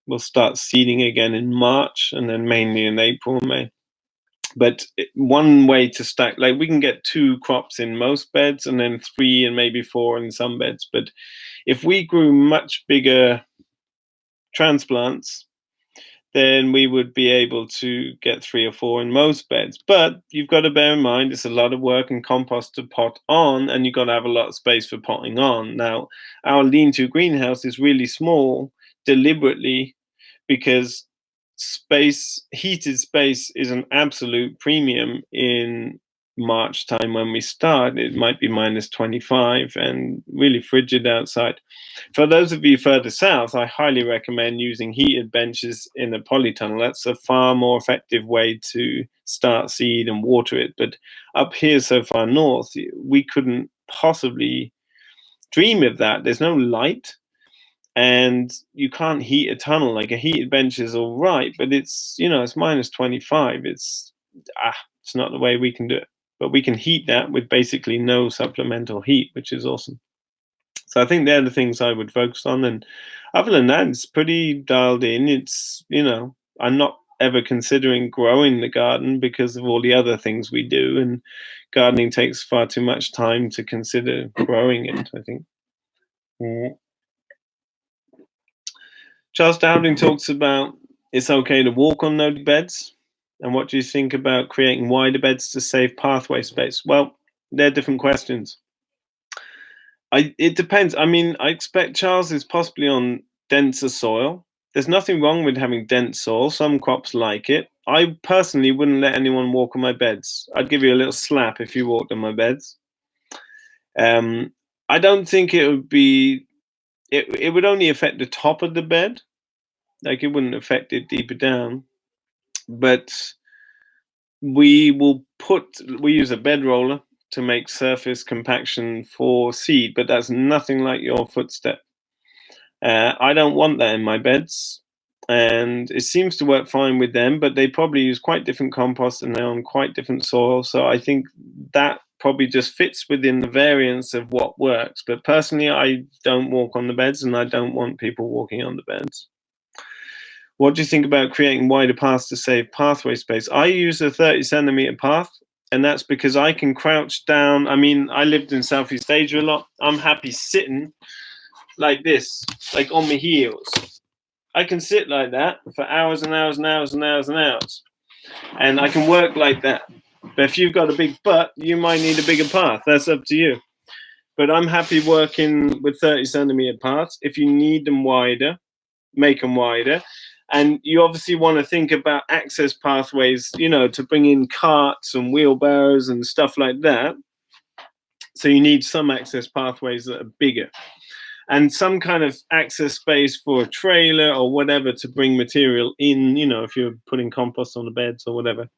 we'll start seeding again in March, and then mainly in April and May. But one way to stack, like we can get 2 crops in most beds and then 3 and maybe 4 in some beds. But if we grew much bigger transplants, then we would be able to get 3 or 4 in most beds. But you've got to bear in mind it's a lot of work and compost to pot on, and you've got to have a lot of space for potting on. Now, our lean-to greenhouse is really small deliberately because heated space is an absolute premium in March time when we start. It might be minus 25 and really frigid outside. For those of you further south, I highly recommend using heated benches in a polytunnel. That's a far more effective way to start seed and water it. But up here so far north, we couldn't possibly dream of that. There's no light. And you can't heat a tunnel. Like a heated bench is all right, but it's, it's minus 25. It's not the way we can do it. But we can heat that with basically no supplemental heat, which is awesome. So I think they're the things I would focus on. And other than that, it's pretty dialed in. It's, I'm not ever considering growing the garden because of all the other things we do. And gardening takes far too much time to consider growing it, I think. Charles Dowding talks about it's okay to walk on no beds. And what do you think about creating wider beds to save pathway space? Well, they're different questions. It depends. I mean, I expect Charles is possibly on denser soil. There's nothing wrong with having dense soil. Some crops like it. I personally wouldn't let anyone walk on my beds. I'd give you a little slap if you walked on my beds. I don't think it would be... It would only affect the top of the bed. Like it wouldn't affect it deeper down. But we use a bed roller to make surface compaction for seed, but that's nothing like your footstep. I don't want that in my beds, and it seems to work fine with them, but they probably use quite different compost and they're on quite different soil. So I think that probably just fits within the variance of what works. But personally, I don't walk on the beds, and I don't want people walking on the beds. What do you think about creating wider paths to save pathway space? I use a 30-centimeter path, and that's because I can crouch down. I mean, I lived in Southeast Asia a lot. I'm happy sitting like this, like on my heels. I can sit like that for hours and hours and hours and hours and hours. And I can work like that. But if you've got a big butt, you might need a bigger path. That's up to you. But I'm happy working with 30-centimeter paths. If you need them wider, make them wider. And you obviously want to think about access pathways, to bring in carts and wheelbarrows and stuff like that. So you need some access pathways that are bigger. And some kind of access space for a trailer or whatever to bring material in, if you're putting compost on the beds or whatever.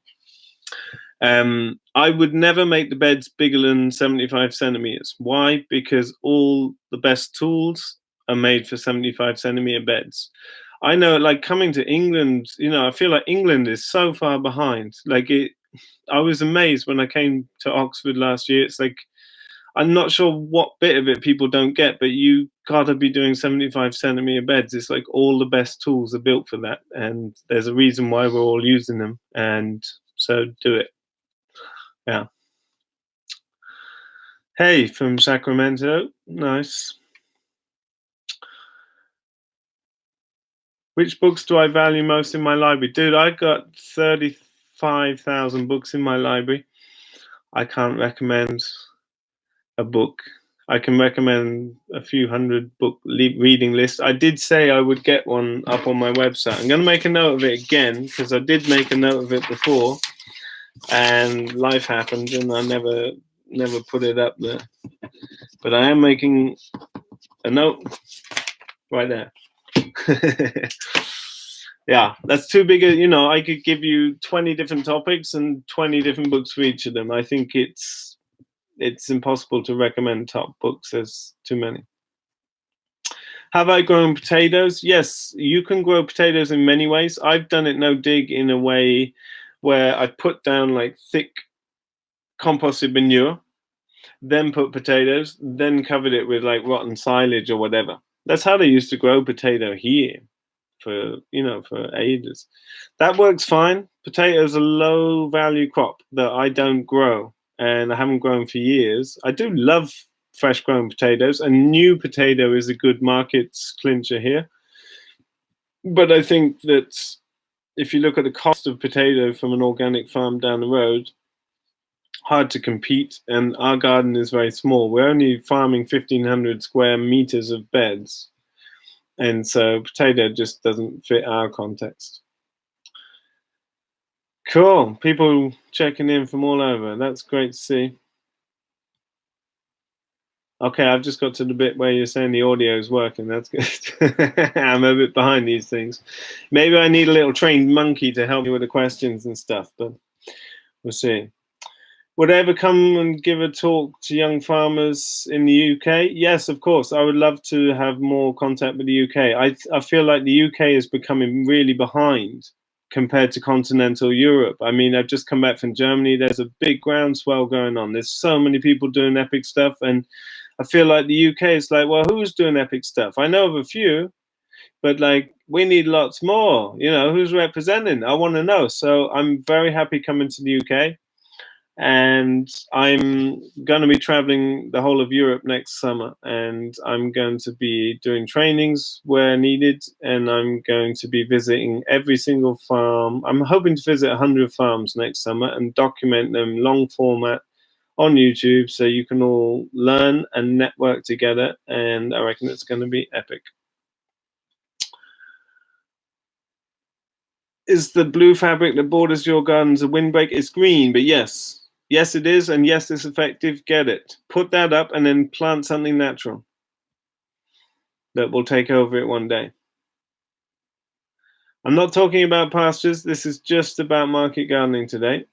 I would never make the beds bigger than 75 centimeters. Why? Because all the best tools are made for 75-centimeter beds. I know, like coming to England, I feel like England is so far behind. I was amazed when I came to Oxford last year. It's like, I'm not sure what bit of it people don't get, but you gotta be doing 75-centimeter beds. It's like all the best tools are built for that, and there's a reason why we're all using them. And so do it. Yeah. Hey, from Sacramento. Nice. Which books do I value most in my library? Dude, I got 35,000 books in my library. I can't recommend a book. I can recommend a few hundred book reading lists. I did say I would get one up on my website. I'm going to make a note of it again because I did make a note of it before, and life happened and I never put it up there. But I am making a note right there. Yeah, that's too big a, I could give you 20 different topics and 20 different books for each of them. I think it's impossible to recommend top books. There's too many. Have I grown potatoes? Yes, you can grow potatoes in many ways. I've done it no dig in a way where I put down like thick composted manure, then put potatoes, then covered it with like rotten silage or whatever. That's how they used to grow potato here for ages. That works fine. Potatoes are low value crop that I don't grow and I haven't grown for years. I do love fresh grown potatoes. A new potato is a good market clincher here. But I think that if you look at the cost of potato from an organic farm down the road, hard to compete. And our garden is very small. We're only farming 1,500 square meters of beds. And so potato just doesn't fit our context. Cool. People checking in from all over. That's great to see. Okay, I've just got to the bit where you're saying the audio is working. That's good. I'm a bit behind these things. Maybe I need a little trained monkey to help me with the questions and stuff, but we'll see. Would I ever come and give a talk to young farmers in the UK? Yes, of course. I would love to have more contact with the UK. I feel like the UK is becoming really behind compared to continental Europe. I mean, I've just come back from Germany. There's a big groundswell going on. There's so many people doing epic stuff. And I feel like the UK is like, well, who's doing epic stuff? I know of a few, but like, we need lots more. Who's representing? I want to know. So I'm very happy coming to the UK. And I'm going to be traveling the whole of Europe next summer, and I'm going to be doing trainings where needed, and I'm going to be visiting every single farm. I'm hoping to visit 100 farms next summer and document them long format on YouTube so you can all learn and network together, and I reckon it's going to be epic. Is the blue fabric that borders your gardens a windbreak? It's green, but yes. Yes, it is, and yes, it's effective. Get it. Put that up and then plant something natural that will take over it one day. I'm not talking about pastures. This is just about market gardening today.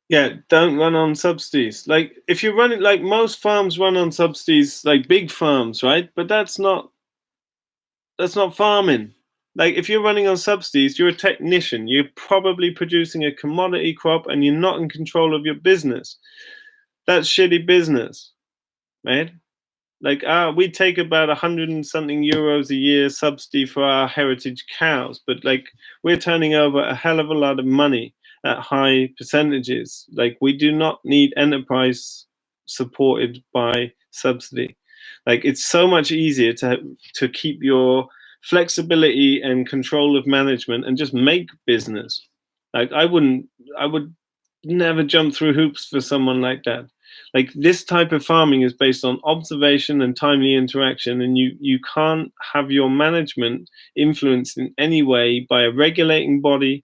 Yeah, don't run on subsidies. Like, if you're running, like most farms run on subsidies, like big farms, right? But that's not farming. Like, if you're running on subsidies, you're a technician. You're probably producing a commodity crop and you're not in control of your business. That's shitty business, right? Like, we take about 100 and something euros a year subsidy for our heritage cows, but like, we're turning over a hell of a lot of money at high percentages. Like, we do not need enterprise supported by subsidy. Like, it's so much easier to keep your flexibility and control of management and just make business. Like, I would never jump through hoops for someone like that. Like, this type of farming is based on observation and timely interaction, and you can't have your management influenced in any way by a regulating body,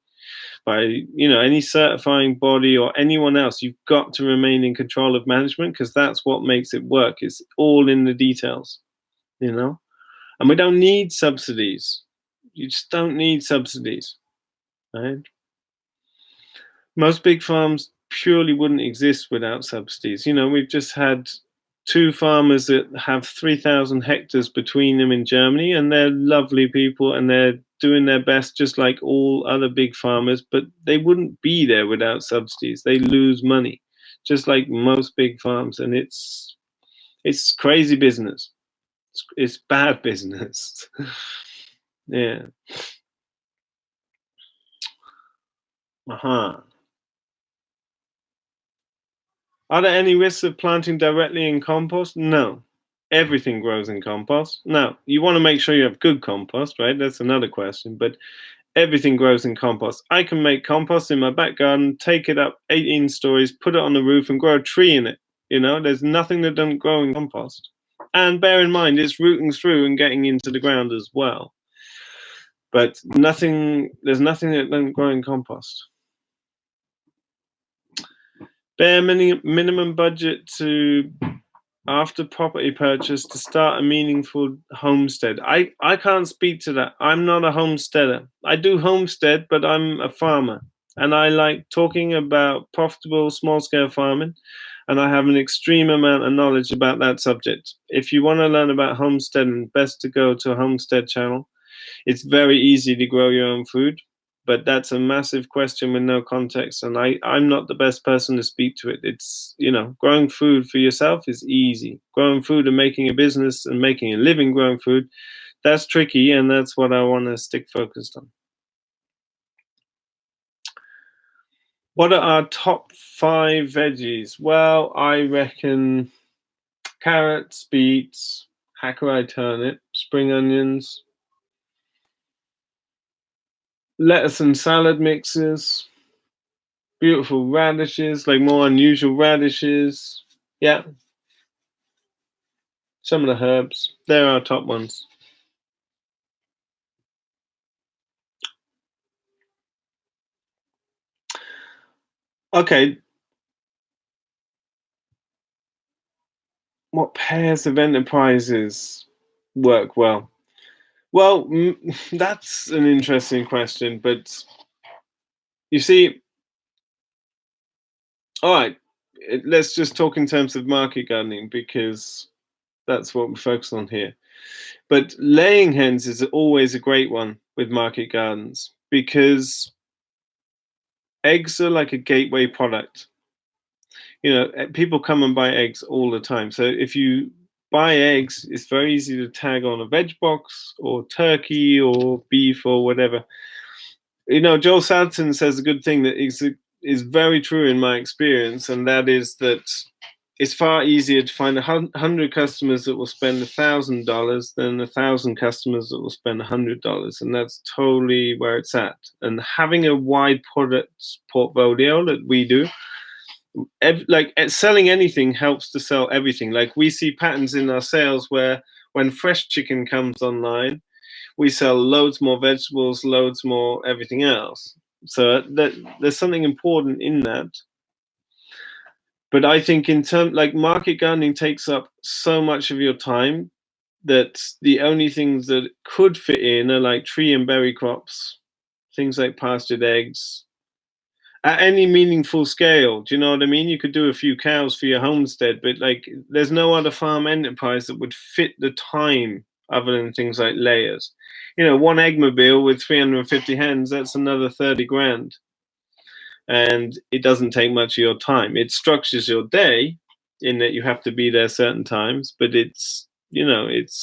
by any certifying body or anyone else. You've got to remain in control of management, because that's what makes it work. It's all in the details, and we don't need subsidies. You just don't need subsidies, right? Most big farms purely wouldn't exist without subsidies. We've just had 2 farmers that have 3,000 hectares between them in Germany, and they're lovely people and they're doing their best just like all other big farmers, but they wouldn't be there without subsidies. They lose money, just like most big farms, and it's crazy business. It's bad business. Yeah. Are there any risks of planting directly in compost? No. Everything grows in compost. Now, you want to make sure you have good compost, right? That's another question, but everything grows in compost. I can make compost in my back garden, take it up 18 stories, put it on the roof and grow a tree in it. There's nothing that doesn't grow in compost. And bear in mind, it's rooting through and getting into the ground as well. But there's nothing that doesn't grow in compost. Bare minimum budget to after property purchase to start a meaningful homestead. I can't speak to that. I'm not a homesteader. I do homestead, but I'm a farmer. And I like talking about profitable small scale farming. And I have an extreme amount of knowledge about that subject. If you want to learn about homesteading, best to go to a homestead channel. It's very easy to grow your own food, but that's a massive question with no context. And I'm not the best person to speak to it. It's, growing food for yourself is easy. Growing food and making a business and making a living growing food, that's tricky. And that's what I want to stick focused on. What are our top 5 veggies? Well, I reckon carrots, beets, hackaway turnip, spring onions, lettuce and salad mixes, beautiful radishes, like more unusual radishes. Yeah. Some of the herbs. They're our top ones. Okay. What pairs of enterprises work well? Well, that's an interesting question, but you see, all right, let's just talk in terms of market gardening because that's what we focus on here. But laying hens is always a great one with market gardens because eggs are like a gateway product. People come and buy eggs all the time. So if you buy eggs, it's very easy to tag on a veg box or turkey or beef or whatever. Joel Salatin says a good thing that is very true in my experience, and that is that it's far easier to find 100 customers that will spend $1,000 than 1,000 customers that will spend $100, and that's totally where it's at. And having a wide product portfolio that we do, selling anything helps to sell everything. Like we see patterns in our sales where when fresh chicken comes online, we sell loads more vegetables, loads more everything else. So there's something important in that. But I think in terms like market gardening takes up so much of your time that the only things that could fit in are like tree and berry crops, things like pastured eggs, at any meaningful scale. Do you know what I mean? You could do a few cows for your homestead, but there's no other farm enterprise that would fit the time other than things like layers. One eggmobile with 350 hens, that's another 30 grand. And it doesn't take much of your time. It structures your day in that you have to be there certain times, but it's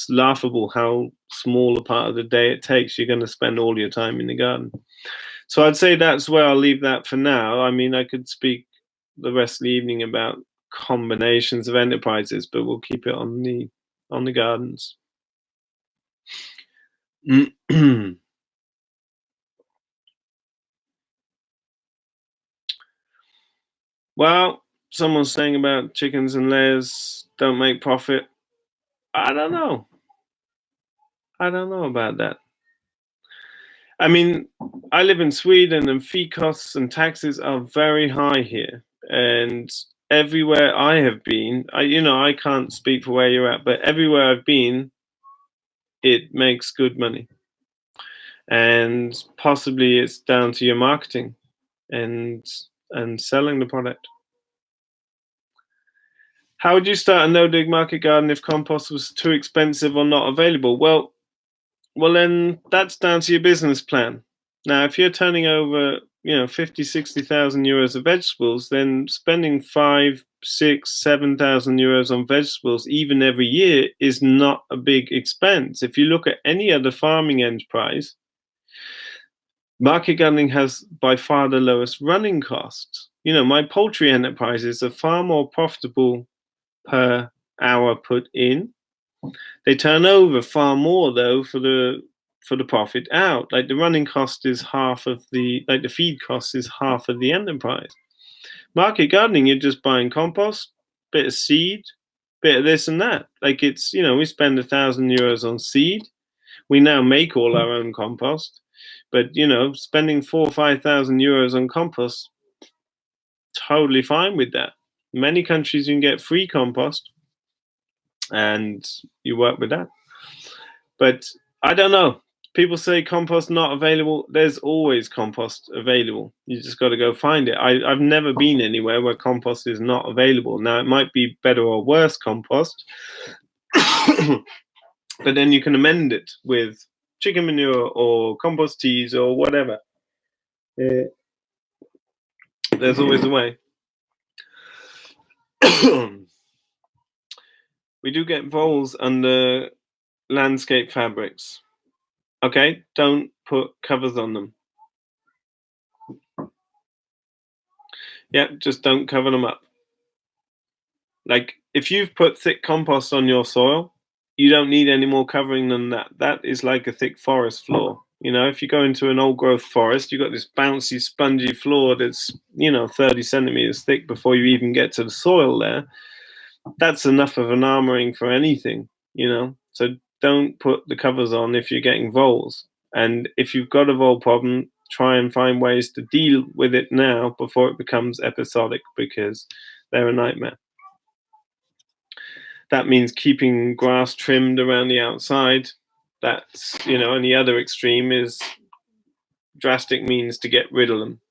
laughable how small a part of the day it takes. You're going to spend all your time in the garden. So I'd say that's where I'll leave that for now. I mean, I could speak the rest of the evening about combinations of enterprises, but we'll keep it on the gardens. Well, someone's saying about chickens and layers don't make profit. I don't know. I don't know about that. I mean, I live in Sweden and feed costs and taxes are very high here. And everywhere I have been, I can't speak for where you're at, but everywhere I've been, it makes good money. And possibly it's down to your marketing and selling the product. How would you start a no-dig market garden if compost was too expensive or not available? Well, then that's down to your business plan. Now, if you're turning over, 50, 60,000 euros of vegetables, then spending 5, 6, 7,000 euros on vegetables even every year is not a big expense. If you look at any other farming enterprise, market gardening has by far the lowest running costs. My poultry enterprises are far more profitable per hour put in. They turn over far more though for the profit out. Like the running cost is half of the feed cost is half of the enterprise. Market gardening, you're just buying compost, bit of seed, bit of this and that. Like it's, we spend 1,000 euros on seed. We now make all our own compost, but spending 4,000 or 5,000 euros on compost totally fine with that. Many countries you can get free compost, and you work with that. But I don't know. People say compost not available. There's always compost available. You just got to go find it. I've never been anywhere where compost is not available. Now, it might be better or worse compost, but then you can amend it with chicken manure or compost teas or whatever. There's always a way. We do get voles under landscape fabrics. Okay, don't put covers on them. Yeah, just don't cover them up. Like, if you've put thick compost on your soil, you don't need any more covering than that. That is like a thick forest floor. You know, if you go into an old growth forest, you've got this bouncy, spongy floor that's, 30 centimeters thick before you even get to the soil there. That's enough of an armoring for anything, So don't put the covers on if you're getting voles. And if you've got a vole problem, try and find ways to deal with it now before it becomes episodic, because they're a nightmare. That means keeping grass trimmed around the outside. That's, and the other extreme is drastic means to get rid of them.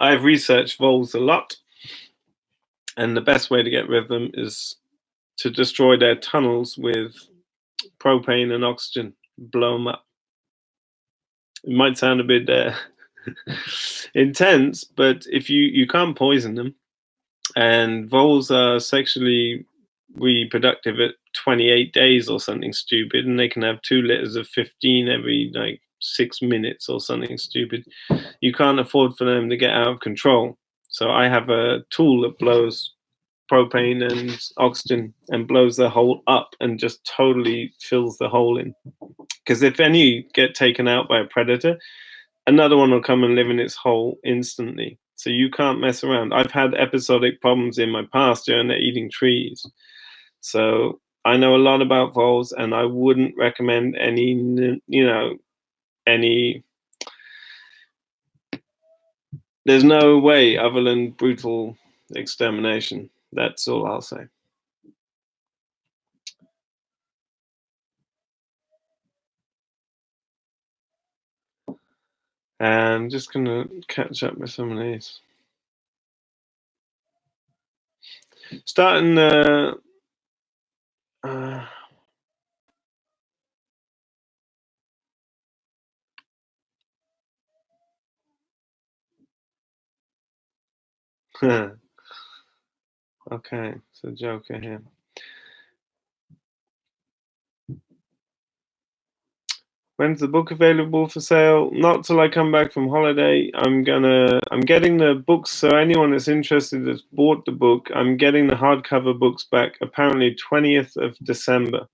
I've researched voles a lot, and the best way to get rid of them is to destroy their tunnels with propane and oxygen, blow them up. It might sound a bit intense, but if you can't poison them, and voles are sexually reproductive at 28 days or something stupid, and they can have 2 litters of 15 every 6 minutes or something stupid. You can't afford for them to get out of control. So I have a tool that blows propane and oxygen and blows the hole up and just totally fills the hole in. Because if any get taken out by a predator, another one will come and live in its hole instantly. So you can't mess around. I've had episodic problems in my pasture and they're eating trees. So I know a lot about voles, and I wouldn't recommend any. There's no way other than brutal extermination. That's all I'll say. And I'm just going to catch up with some of these. Starting okay, so Joker here. When's the book available for sale? Not till I come back from holiday. I'm getting the books, so anyone that's interested that's bought the book, I'm getting the hardcover books back apparently 20th of December.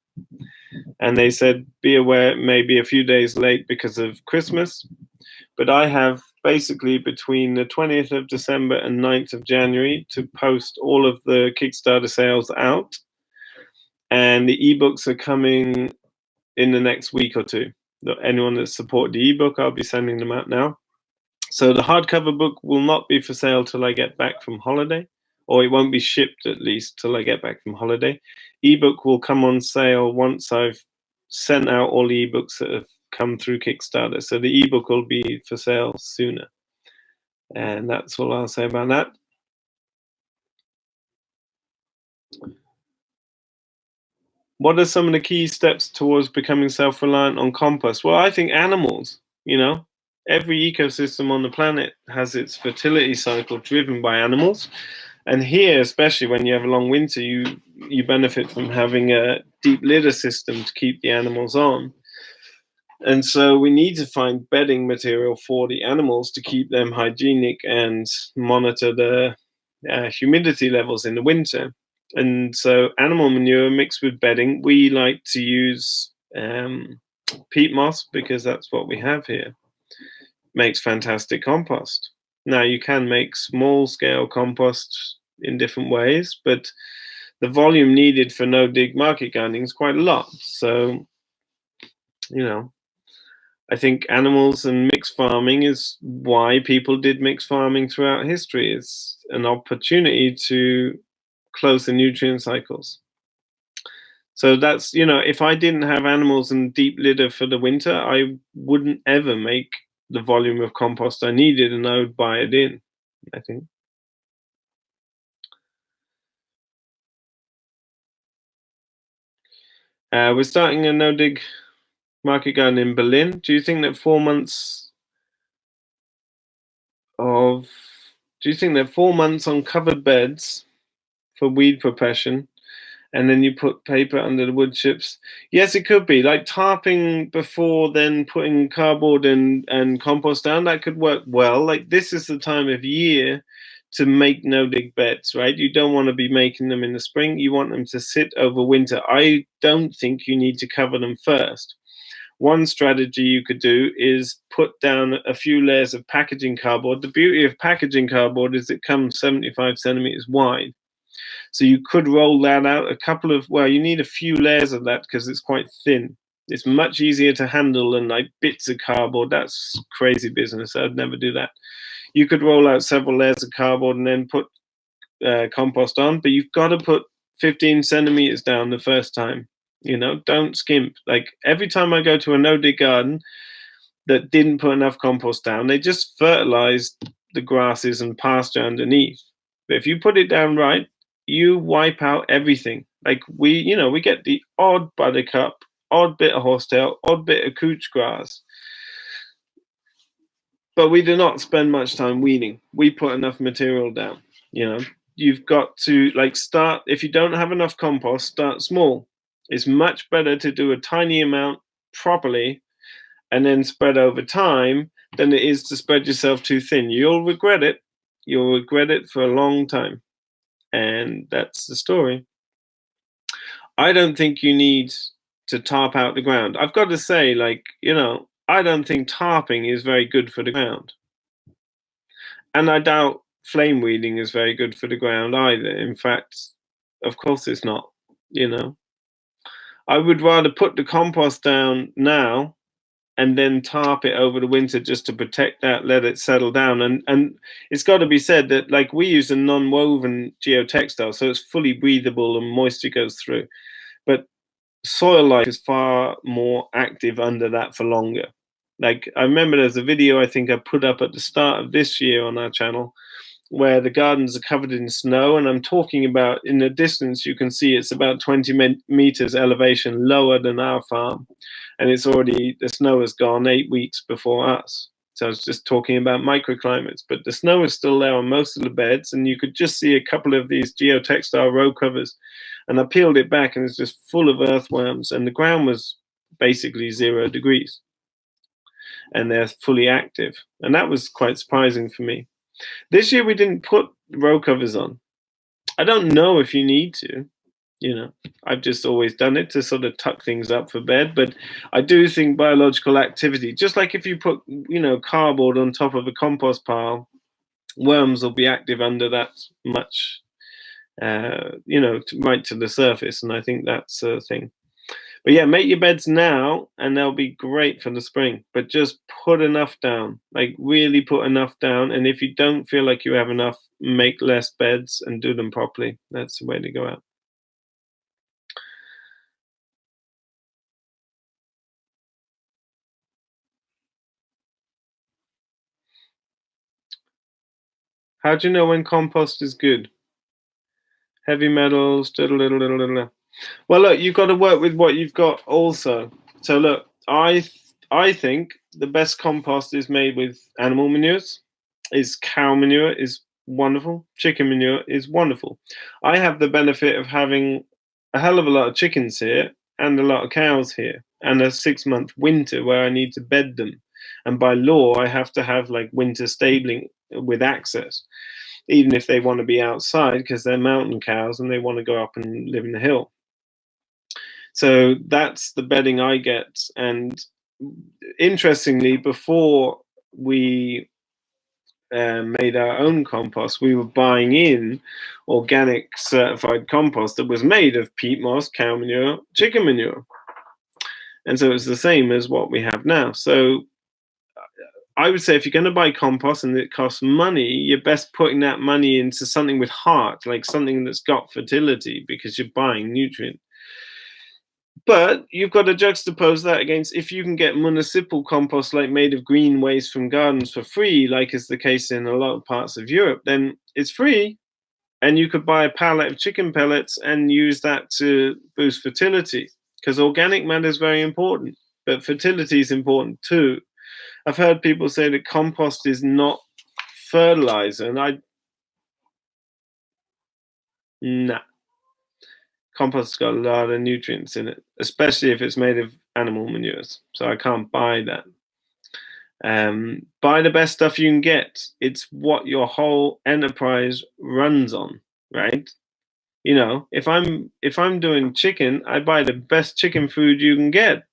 And they said, be aware, it may be a few days late because of Christmas. But I have basically between the 20th of December and 9th of January to post all of the Kickstarter sales out. And the ebooks are coming in the next week or two. Anyone that's supported the ebook, I'll be sending them out now. So the hardcover book will not be for sale till I get back from holiday, or it won't be shipped at least till I get back from holiday. Ebook will come on sale once I've sent out all the ebooks that have come through Kickstarter. So the ebook will be for sale sooner. And that's all I'll say about that. What are some of the key steps towards becoming self-reliant on compost? Well, I think animals, every ecosystem on the planet has its fertility cycle driven by animals. And here, especially when you have a long winter, you benefit from having a deep litter system to keep the animals on. And so we need to find bedding material for the animals to keep them hygienic and monitor the humidity levels in the winter. And so animal manure mixed with bedding, we like to use peat moss because that's what we have here. Makes fantastic compost. Now you can make small scale compost in different ways, but the volume needed for no dig market gardening is quite a lot. So, I think animals and mixed farming is why people did mixed farming throughout history. It's an opportunity to close the nutrient cycles. So that's, if I didn't have animals and deep litter for the winter, I wouldn't ever make the volume of compost I needed, and I would buy it in, I think. We're starting a no-dig market garden in Berlin. Do you think that 4 months on covered beds for weed suppression, and then you put paper under the wood chips? Yes, it could be like tarping before then putting cardboard and compost down. That could work well. Like, this is the time of year to make no-dig beds, right? You don't want to be making them in the spring. You want them to sit over winter. I don't think you need to cover them first. One strategy you could do is put down a few layers of packaging cardboard. The beauty of packaging cardboard is it comes 75 centimeters wide. So you could roll that out you need a few layers of that because it's quite thin. It's much easier to handle than like bits of cardboard. That's crazy business. I'd never do that. You could roll out several layers of cardboard and then put compost on, but you've got to put 15 centimeters down the first time. Don't skimp. Like, every time I go to a no-dig garden that didn't put enough compost down, they just fertilized the grasses and pasture underneath. But if you put it down right, you wipe out everything. Like, we get the odd buttercup, odd bit of horsetail, odd bit of couch grass, but we do not spend much time weeding. We put enough material down. You've got to start. If you don't have enough compost, start small. It's much better to do a tiny amount properly and then spread over time than it is to spread yourself too thin. You'll regret it. You'll regret it for a long time. And that's the story. I don't think you need to tarp out the ground. I've got to say, I don't think tarping is very good for the ground. And I doubt flame weeding is very good for the ground either. In fact, of course it's not, I would rather put the compost down now and then tarp it over the winter just to protect that, let it settle down. And it's got to be said that we use a non-woven geotextile, so it's fully breathable and moisture goes through. But soil life is far more active under that for longer. I remember there's a video I think I put up at the start of this year on our channel where the gardens are covered in snow, and I'm talking about, in the distance you can see it's about 20 meters elevation lower than our farm, and the snow has gone 8 weeks before us. So I was just talking about microclimates, but the snow is still there on most of the beds, and you could just see a couple of these geotextile row covers, and I peeled it back and it's just full of earthworms, and the ground was basically 0 degrees and they're fully active, and that was quite surprising for me. This year we didn't put row covers on. I don't know if you need to, I've just always done it to sort of tuck things up for bed. But I do think biological activity, just like if you put, cardboard on top of a compost pile, worms will be active under that much, right to the surface. And I think that's a thing. But yeah, make your beds now and they'll be great for the spring. But just put enough down, really put enough down. And if you don't feel like you have enough, make less beds and do them properly. That's the way to go out. How do you know when compost is good? Heavy metals, well, look, you've got to work with what you've got also. So look, I think the best compost is made with animal manures. Cow manure is wonderful. Chicken manure is wonderful. I have the benefit of having a hell of a lot of chickens here and a lot of cows here, and a 6-month winter where I need to bed them. And by law, I have to have winter stabling with access, even if they want to be outside because they're mountain cows and they want to go up and live in the hill. So that's the bedding I get. And interestingly, before we made our own compost, we were buying in organic certified compost that was made of peat moss, cow manure, chicken manure. And so it's the same as what we have now. So I would say if you're going to buy compost and it costs money, you're best putting that money into something with heart, like something that's got fertility, because you're buying nutrient. But you've got to juxtapose that against if you can get municipal compost, like made of green waste from gardens for free, like is the case in a lot of parts of Europe, then it's free. And you could buy a pallet of chicken pellets and use that to boost fertility, because organic matter is very important, but fertility is important too. I've heard people say that compost is not fertilizer, and nah. Compost's got a lot of nutrients in it, especially if it's made of animal manures. So I can't buy that. Buy the best stuff you can get. It's what your whole enterprise runs on, right? You know, if I'm doing chicken, I buy the best chicken food you can get. I'm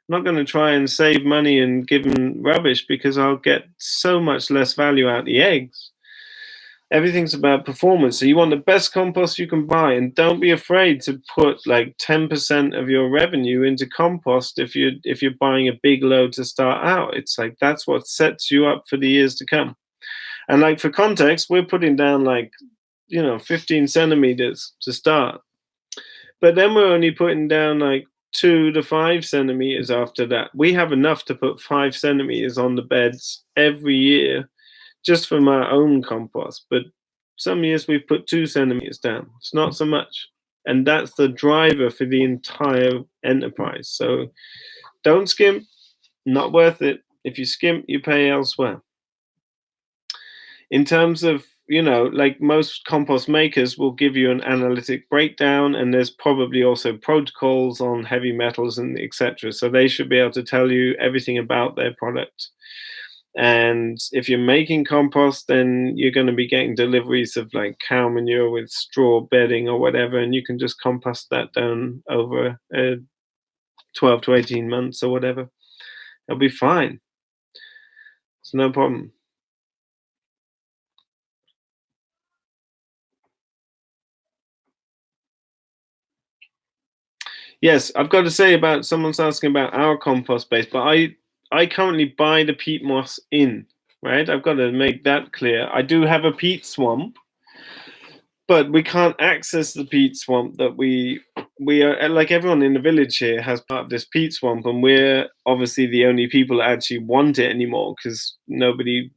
not going to try and save money and give them rubbish, because I'll get so much less value out the eggs. Everything's about performance. So you want the best compost you can buy, and don't be afraid to put like 10% of your revenue into compost if you're buying a big load to start out. It's like that's what sets you up for the years to come. And like for context, we're putting down like 15 centimeters to start, but then we're only putting down like 2 to 5 centimeters after that. We have enough to put 5 centimeters on the beds every year just from our own compost, but some years we've put 2 centimeters down. It's not so much. And that's the driver for the entire enterprise. So don't skimp, not worth it. If you skimp, you pay elsewhere. In terms of, like most compost makers will give you an analytic breakdown, and there's probably also protocols on heavy metals and etc. So they should be able to tell you everything about their product. And if you're making compost, then you're going to be getting deliveries of like cow manure with straw bedding or whatever, and you can just compost that down over 12 to 18 months or whatever. It'll be fine. It's no problem. Yes, I've got to say about someone's asking about our compost base, but I currently buy the peat moss in, right? I've got to make that clear. I do have a peat swamp, but we can't access the peat swamp that we are, like everyone in the village here has part of this peat swamp, and we're obviously the only people that actually want it anymore, because nobody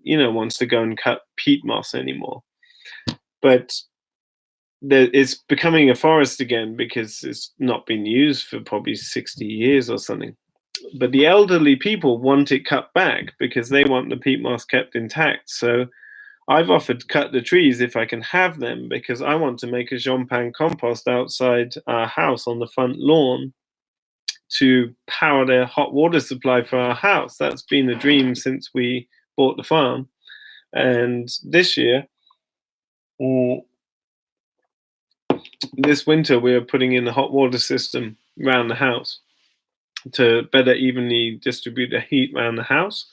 wants to go and cut peat moss anymore. But it's becoming a forest again because it's not been used for probably 60 years or something. But the elderly people want it cut back because they want the peat moss kept intact. So I've offered to cut the trees if I can have them, because I want to make a Jean-Pan compost outside our house on the front lawn to power the hot water supply for our house. That's been a dream since we bought the farm. And this year, this winter, we are putting in a hot water system around the house to better evenly distribute the heat around the house.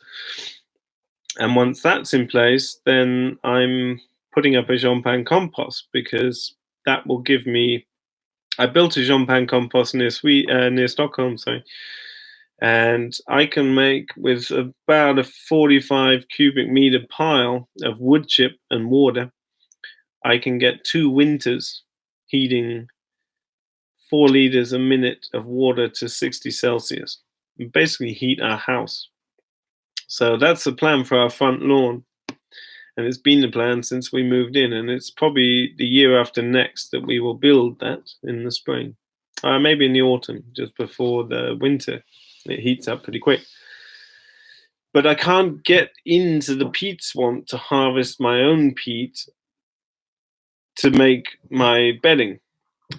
And once that's in place, then I'm putting up a Jean-Pan compost, because that will give me. I built a Jean-Pan compost near Stockholm, and I can make with about a 45 cubic meter pile of wood chip and water. I can get 2 winters heating 4 liters a minute of water to 60 Celsius, and basically heat our house. So that's the plan for our front lawn. And it's been the plan since we moved in, and it's probably the year after next that we will build that in the spring. Maybe in the autumn, just before the winter. It heats up pretty quick. But I can't get into the peat swamp to harvest my own peat to make my bedding.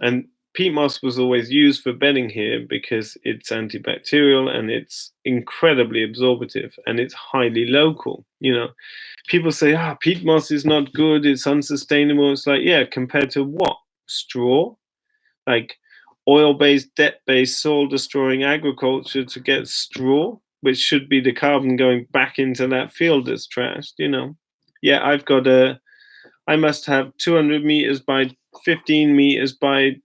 And peat moss was always used for bedding here because it's antibacterial and it's incredibly absorptive and it's highly local. People say, peat moss is not good, it's unsustainable. It's like, yeah, compared to what? Straw? Like oil-based, debt-based, soil-destroying agriculture to get straw, which should be the carbon going back into that field that's trashed, Yeah, I must have 200 meters by 15 meters by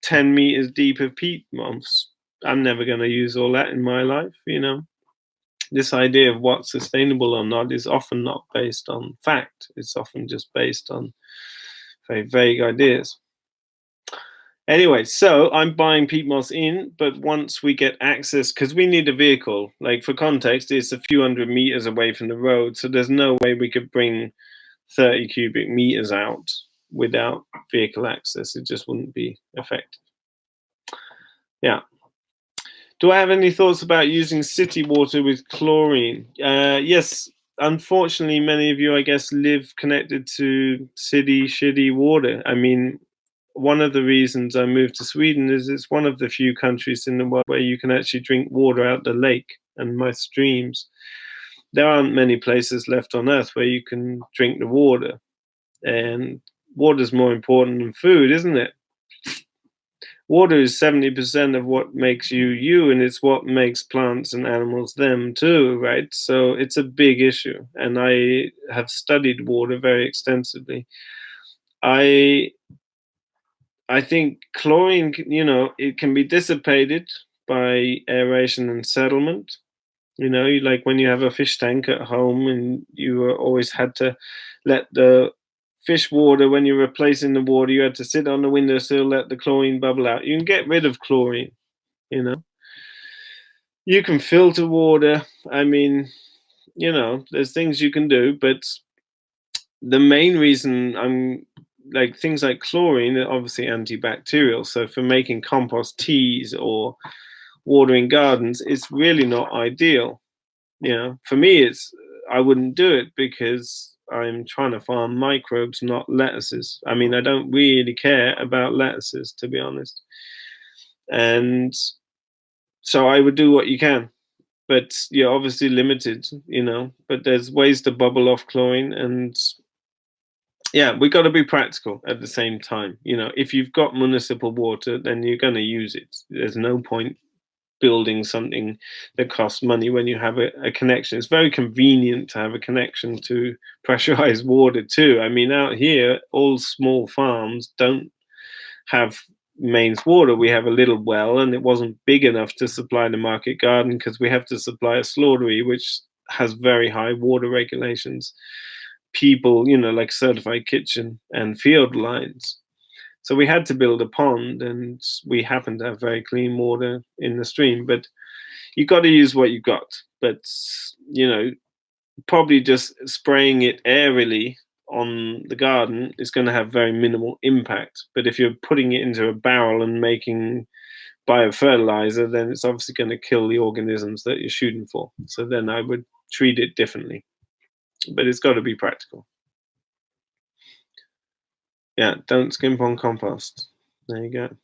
10 meters deep of peat moss I'm never going to use all that in my life, This idea of what's sustainable or not is often not based on fact. It's often just based on very vague ideas. Anyway, so I'm buying peat moss in, but once we get access, because we need a vehicle, like for context, it's a few hundred meters away from the road, so there's no way we could bring 30 cubic meters out without vehicle access. It just wouldn't be effective. Yeah. Do I have any thoughts about using city water with chlorine? Yes, unfortunately, many of you, I guess, live connected to city shitty water. I mean, one of the reasons I moved to Sweden is it's one of the few countries in the world where you can actually drink water out the lake and my streams. There aren't many places left on earth where you can drink the water. And water's more important than food, isn't it? Water is 70% of what makes you you, and it's what makes plants and animals them too, right? So it's a big issue, and I have studied water very extensively. I think chlorine, it can be dissipated by aeration and settlement. Like when you have a fish tank at home and you always had to let the fish water, when you're replacing the water, you had to sit on the windowsill, let the chlorine bubble out. You can get rid of chlorine, You can filter water. I mean, there's things you can do, but the main reason I'm like things like chlorine are obviously antibacterial. So for making compost teas or watering gardens, it's really not ideal. For me, I wouldn't do it because I'm trying to farm microbes, not lettuces. I mean, I don't really care about lettuces, to be honest. And so I would do what you can, but you're obviously limited, but there's ways to bubble off chlorine. And yeah, we got to be practical at the same time. If you've got municipal water, then you're going to use it. There's no point building something that costs money when you have a connection. It's very convenient to have a connection to pressurized water too. I mean, out here, all small farms don't have mains water. We have a little well, and it wasn't big enough to supply the market garden because we have to supply a slaughtery, which has very high water regulations. People, like certified kitchen and field lines. So we had to build a pond, and we happen to have very clean water in the stream. But you got to use what you got. But probably just spraying it airily on the garden is going to have very minimal impact. But if you're putting it into a barrel and making biofertilizer, then it's obviously going to kill the organisms that you're shooting for. So then I would treat it differently. But it's got to be practical. Yeah, don't skimp on compost. There you go.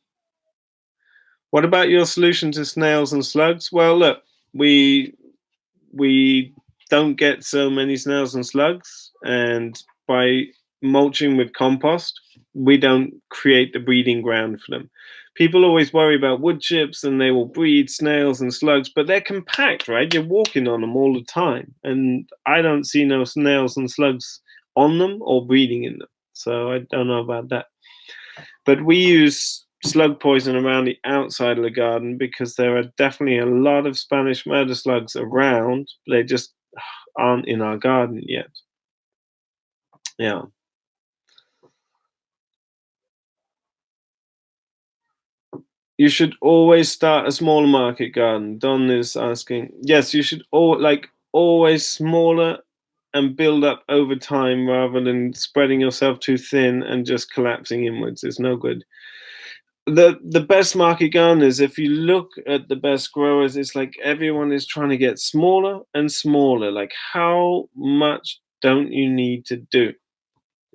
What about your solution to snails and slugs? Well, look, we don't get so many snails and slugs, and by mulching with compost, we don't create the breeding ground for them. People always worry about wood chips and they will breed snails and slugs, but they're compact, right? You're walking on them all the time, and I don't see no snails and slugs on them or breeding in them. So I don't know about that. But we use slug poison around the outside of the garden because there are definitely a lot of Spanish murder slugs around. They just aren't in our garden yet. Yeah. You should always start a small market garden. Don is asking. Yes, you should always smaller and build up over time rather than spreading yourself too thin and just collapsing inwards. It's no good. The best market gardeners, if you look at the best growers, it's like everyone is trying to get smaller and smaller. Like, how much don't you need to do?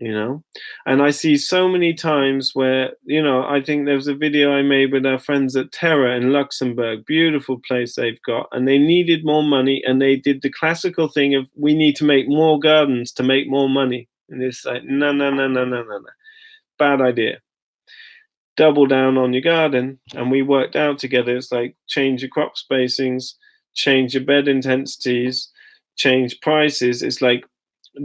And I see so many times where, I think there was a video I made with our friends at Terra in Luxembourg, beautiful place they've got, and they needed more money, and they did the classical thing of, we need to make more gardens to make more money. And it's like, no. Bad idea. Double down on your garden. And we worked out together, it's like, change your crop spacings, change your bed intensities, change prices. It's like,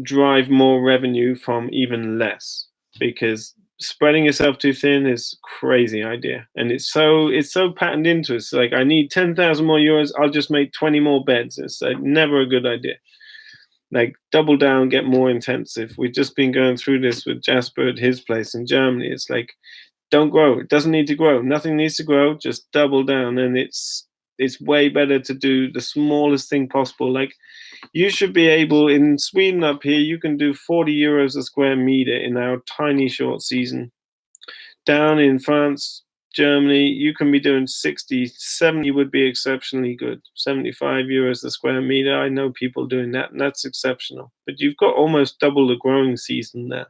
drive more revenue from even less, because Spreading yourself too thin is a crazy idea, and it's so patterned into us. Like, I need 10,000 more euros, I'll just make 20 more beds. It's like never a good idea. Like, double down, get more intensive. We've just been going through this with Jasper at his place in Germany. It's like, don't grow. It doesn't need to grow. Nothing needs to grow. Just double down, and it's way better to do the smallest thing possible. Like, you should be able, in Sweden up here, you can do 40 euros a square meter in our tiny short season. Down in France, Germany, you can be doing 60, 70 would be exceptionally good. 75 euros a square meter. I know people doing that, and that's exceptional. But you've got almost double the growing season there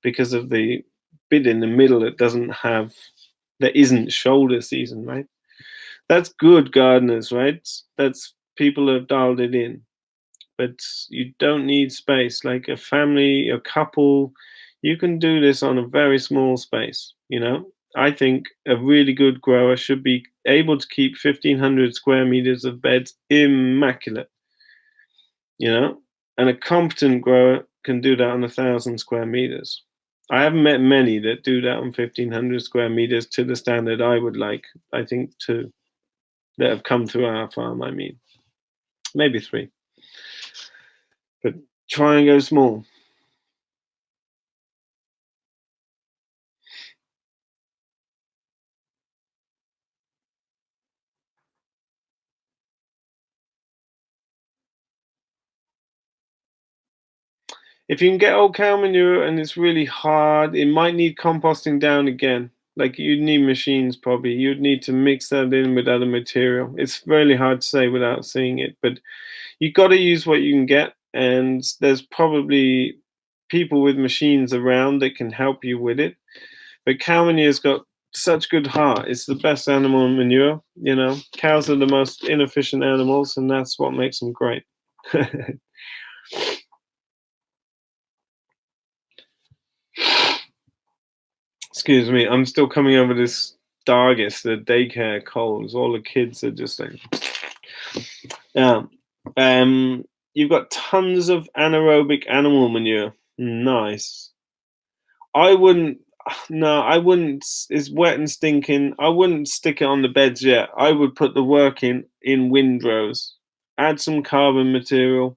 because of the bit in the middle that isn't shoulder season, right? That's good gardeners, right? That's people have dialed it in. But you don't need space. Like, a family, a couple, you can do this on a very small space. I think a really good grower should be able to keep 1,500 square meters of beds immaculate. And a competent grower can do that on 1,000 square meters. I haven't met many that do that on 1,500 square meters to the standard I would like. I think 2 that have come through our farm. I mean, maybe 3. But try and go small. If you can get old cow manure and it's really hard, it might need composting down again. Like, you'd need machines probably. You'd need to mix that in with other material. It's really hard to say without seeing it, but you got to use what you can get. And there's probably people with machines around that can help you with it. But cow manure's got such good heart. It's the best animal manure. Cows are the most inefficient animals, and that's what makes them great. Excuse me, I'm still coming over this Dargis, the daycare colds. All the kids are just like, yeah. You've got tons of anaerobic animal manure. Nice. I wouldn't. No, I wouldn't. It's wet and stinking. I wouldn't stick it on the beds yet. I would put the work in windrows. Add some carbon material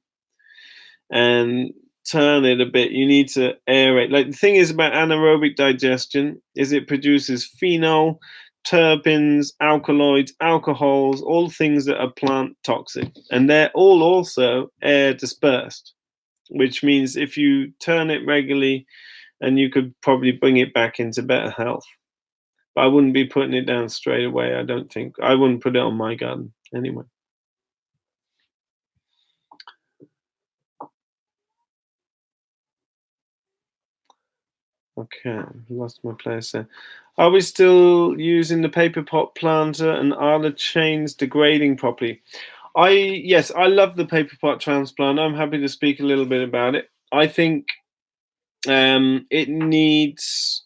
and turn it a bit. You need to aerate. Like, the thing is about anaerobic digestion is it produces phenol, terpenes, alkaloids, alcohols, all things that are plant toxic, and they're all also air dispersed, which means if you turn it regularly, and you could probably bring it back into better health. But I wouldn't be putting it down straight away. I don't think. I wouldn't put it on my garden anyway. Okay, lost my place there. Are we still using the paper pot planter, and are the chains degrading properly? Yes, I love the paper pot transplant. I'm happy to speak a little bit about it. I think it needs,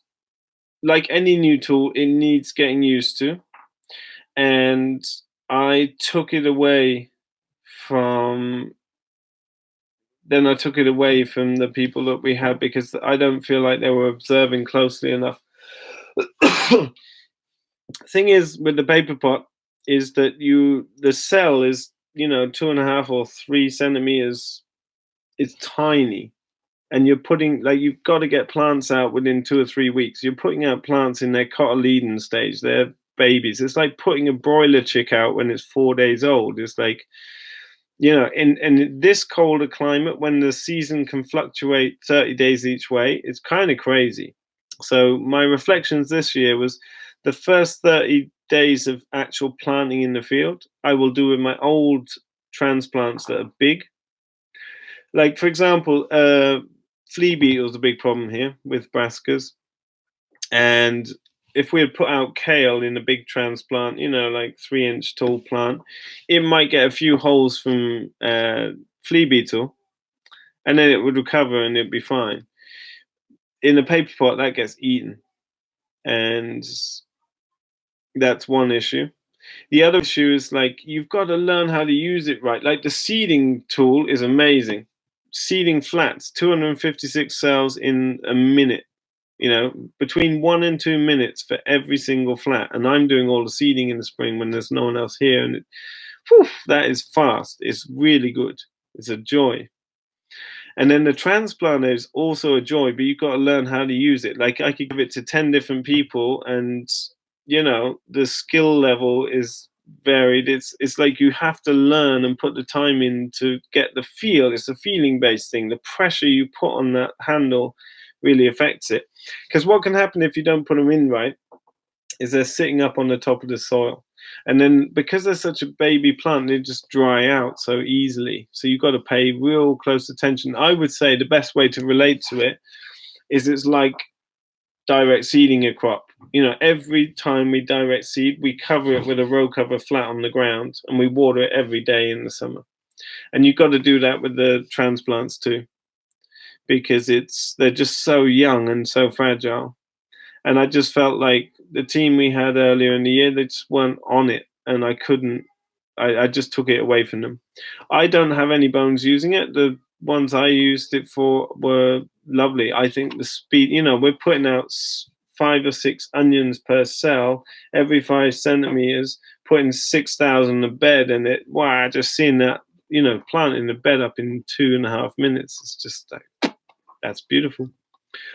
like any new tool, it needs getting used to. And I took it away from the people that we had because I don't feel like they were observing closely enough. Thing is with the paper pot is that the cell is 2.5 or 3 centimeters. It's tiny, and you've got to get plants out within 2 or 3 weeks. You're putting out plants in their cotyledon stage. They're babies. It's like putting a broiler chick out when it's 4 days old. It's like, in this colder climate, when the season can fluctuate 30 days each way, it's kind of crazy. So my reflections this year was the first 30 days of actual planting in the field, I will do with my old transplants that are big. Like, for example, flea beetle is a big problem here with brassicas. And if we had put out kale in a big transplant, like 3-inch tall plant, it might get a few holes from flea beetle, and then it would recover and it'd be fine. In a paper pot, that gets eaten, and that's one issue. The other issue is, like, you've got to learn how to use it right. Like, the seeding tool is amazing. Seeding flats, 256 cells in a minute. between 1 and 2 minutes for every single flat. And I'm doing all the seeding in the spring when there's no one else here. And that is fast. It's really good. It's a joy. And then the transplanter is also a joy, but you've got to learn how to use it. Like, I could give it to 10 different people, and the skill level is varied. It's like you have to learn and put the time in to get the feel. It's a feeling based thing. The pressure you put on that handle really affects it. Because what can happen if you don't put them in right is they're sitting up on the top of the soil. And then because they're such a baby plant, they just dry out so easily. So you've got to pay real close attention. I would say the best way to relate to it is it's like direct seeding a crop. Every time we direct seed, we cover it with a row cover flat on the ground, and we water it every day in the summer. And you've got to do that with the transplants too, because they're just so young and so fragile. And I just felt like the team we had earlier in the year, they just weren't on it, and I just took it away from them. I don't have any bones using it. The ones I used it for were lovely. I think the speed, we're putting out 5 or 6 onions per cell every 5 centimeters, putting 6,000 a bed, and just seeing that, planting the bed up in 2.5 minutes. It's just like, that's beautiful.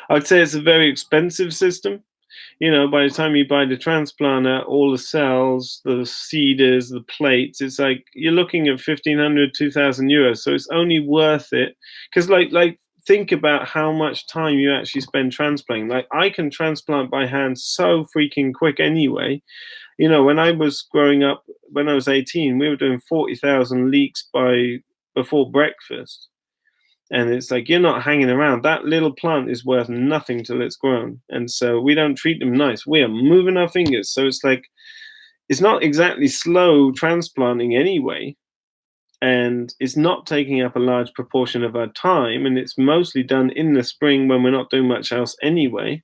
I would say it's a very expensive system. By the time you buy the transplanter, all the cells, the seeders, the plates, it's like you're looking at 1,500, 2,000 euros. So it's only worth it. Because like think about how much time you actually spend transplanting. Like, I can transplant by hand so freaking quick anyway. When I was growing up, when I was 18, we were doing 40,000 leeks before breakfast. And it's like, you're not hanging around. That little plant is worth nothing till it's grown. And so we don't treat them nice. We are moving our fingers. So it's like, it's not exactly slow transplanting anyway. And it's not taking up a large proportion of our time. And it's mostly done in the spring when we're not doing much else anyway.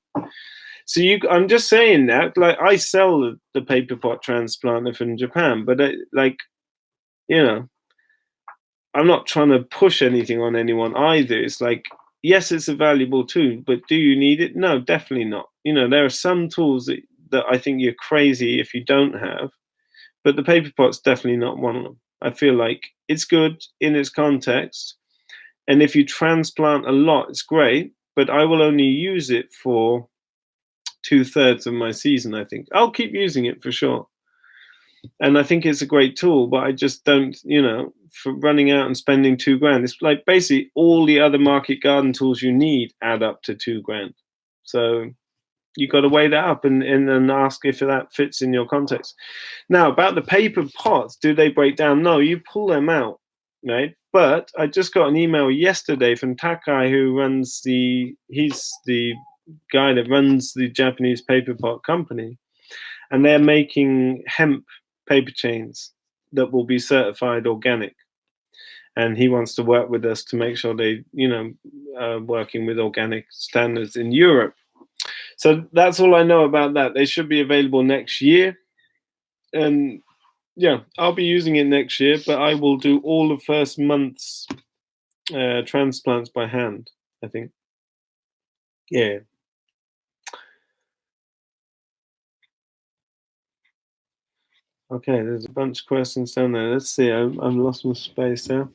So I'm just saying that, like, I sell the paper pot transplanter from Japan, but I'm not trying to push anything on anyone either. It's like, yes, it's a valuable tool, but do you need it? No, definitely not. There are some tools that I think you're crazy if you don't have, but the paper pot's definitely not one of them. I feel like it's good in its context, and if you transplant a lot, it's great, but I will only use it for 2/3 of my season. I think I'll keep using it for sure. And I think it's a great tool, but I just don't, for running out and spending $2,000, it's like basically all the other market garden tools you need add up to $2,000. So you've got to weigh that up and ask if that fits in your context. Now, about the paper pots, do they break down? No, you pull them out, right? But I just got an email yesterday from Takai, he's the guy that runs the Japanese paper pot company, and they're making hemp paper chains that will be certified organic. And he wants to work with us to make sure they, working with organic standards in Europe. So that's all I know about that. They should be available next year. And yeah, I'll be using it next year, but I will do all the first month's transplants by hand, I think. Yeah. Okay, there's a bunch of questions down there. Let's see. I've lost my space now.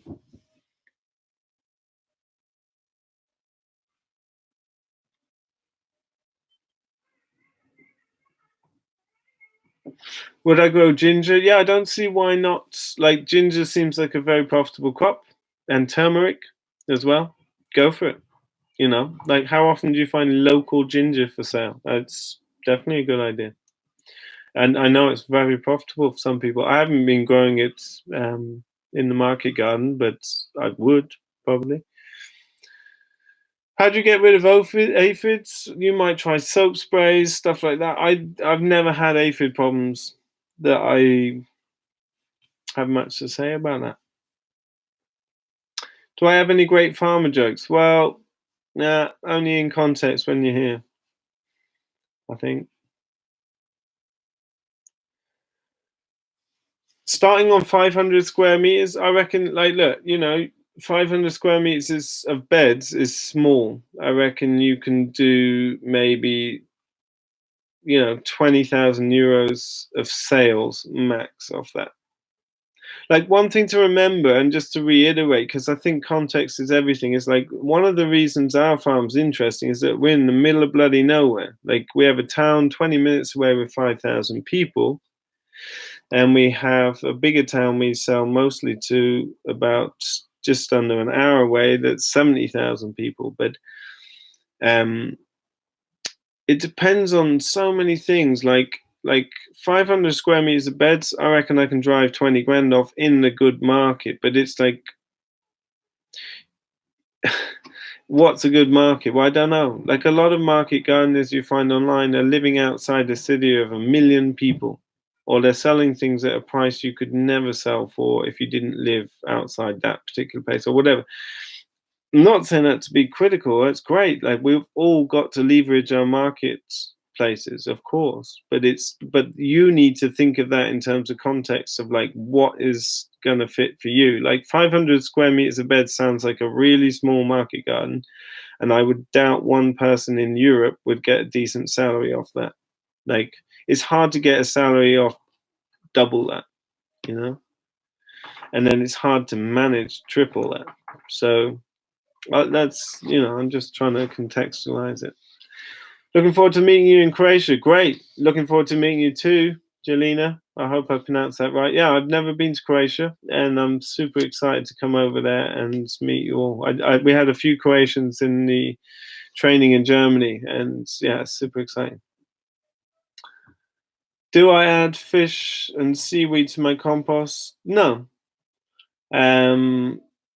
Would I grow ginger? Yeah, I don't see why not. Like, ginger seems like a very profitable crop, and turmeric as well. Go for it. Like, how often do you find local ginger for sale? That's definitely a good idea. And I know it's very profitable for some people. I haven't been growing it in the market garden, but I would probably. How do you get rid of aphids? You might try soap sprays, stuff like that. I've never had aphid problems that I have much to say about that. Do I have any great farmer jokes? Well, nah, only in context when you're here, I think. Starting on 500 square meters, I reckon, like, look, 500 square meters of beds is small. I reckon you can do maybe, 20,000 euros of sales max off that. Like, one thing to remember, and just to reiterate, because I think context is everything, is like one of the reasons our farm's interesting is that we're in the middle of bloody nowhere. Like, we have a town 20 minutes away with 5,000 people, and we have a bigger town we sell mostly to about just under an hour away that's 70,000 people. But it depends on so many things, like 500 square meters of beds. I reckon I can drive 20 grand off in the good market, but it's like, what's a good market? Well, I don't know. Like, a lot of market gardeners you find online are living outside a city of 1 million people, or they're selling things at a price you could never sell for if you didn't live outside that particular place, or whatever. I'm not saying that to be critical. It's great. Like, we've all got to leverage our marketplaces, of course, but you need to think of that in terms of context of like what is going to fit for you. Like, 500 square meters of bed sounds like a really small market garden, and I would doubt one person in Europe would get a decent salary off that. Like, it's hard to get a salary off double that, and then it's hard to manage triple that. So that's, I'm just trying to contextualize it. Looking forward to meeting you in Croatia. Great. Looking forward to meeting you too, Jelena. I hope I pronounced that right. Yeah, I've never been to Croatia, and I'm super excited to come over there and meet you all. We had a few Croatians in the training in Germany, and yeah, super exciting. Do I add fish and seaweed to my compost? No.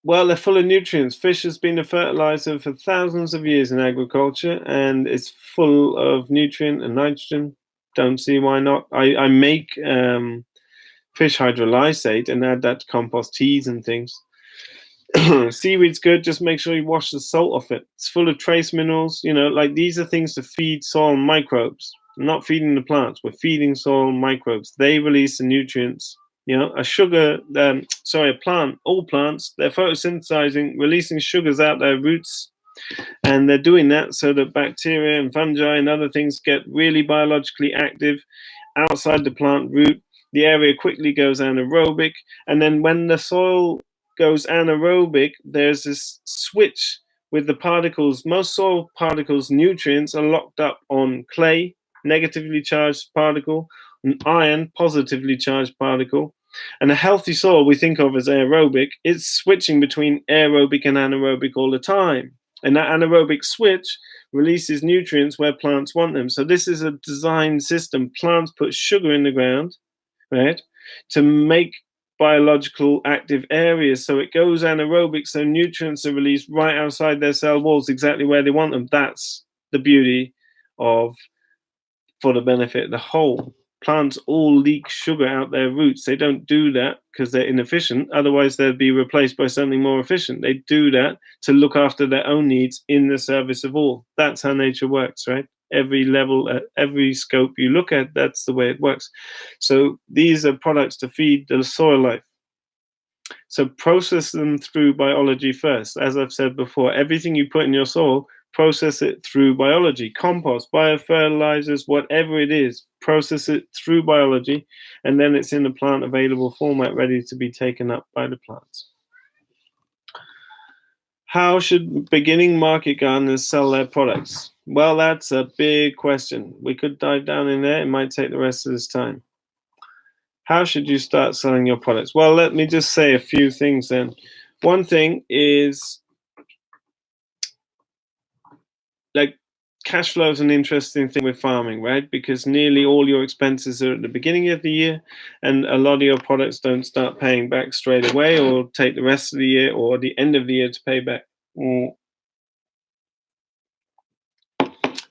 Well, they're full of nutrients. Fish has been a fertilizer for thousands of years in agriculture, and it's full of nutrient and nitrogen. Don't see why not. I make fish hydrolysate and add that to compost teas and things. Seaweed's good. Just make sure you wash the salt off it. It's full of trace minerals. Like, these are things to feed soil microbes. We're not feeding the plants. We're feeding soil microbes. They release the nutrients. A plant, all plants, they're photosynthesizing, releasing sugars out their roots, and they're doing that so that bacteria and fungi and other things get really biologically active outside the plant root. The area quickly goes anaerobic, and then when the soil goes anaerobic, there's this switch with the particles. Most soil particles, nutrients, are locked up on clay, negatively charged particle, an iron, positively charged particle. And a healthy soil we think of as aerobic, it's switching between aerobic and anaerobic all the time. And that anaerobic switch releases nutrients where plants want them. So this is a design system. Plants put sugar in the ground, right, to make biological active areas. So it goes anaerobic, so nutrients are released right outside their cell walls, exactly where they want them. That's the beauty of, for the benefit of the whole. Plants all leak sugar out their roots. They don't do that because they're inefficient. Otherwise, they'd be replaced by something more efficient. They do that to look after their own needs in the service of all. That's how nature works, right? Every level, every scope you look at, that's the way it works. So these are products to feed the soil life. So process them through biology first. As I've said before, everything you put in your soil, process it through biology. Compost, biofertilizers, whatever it is, process it through biology, and then it's in the plant available format, ready to be taken up by the plants. How should beginning market gardeners sell their products? Well, that's a big question. We could dive down in there. It might take the rest of this time. How should you start selling your products? Well, let me just say a few things then. One thing is, like, cash flow is an interesting thing with farming, right? Because nearly all your expenses are at the beginning of the year, and a lot of your products don't start paying back straight away, or take the rest of the year or the end of the year to pay back.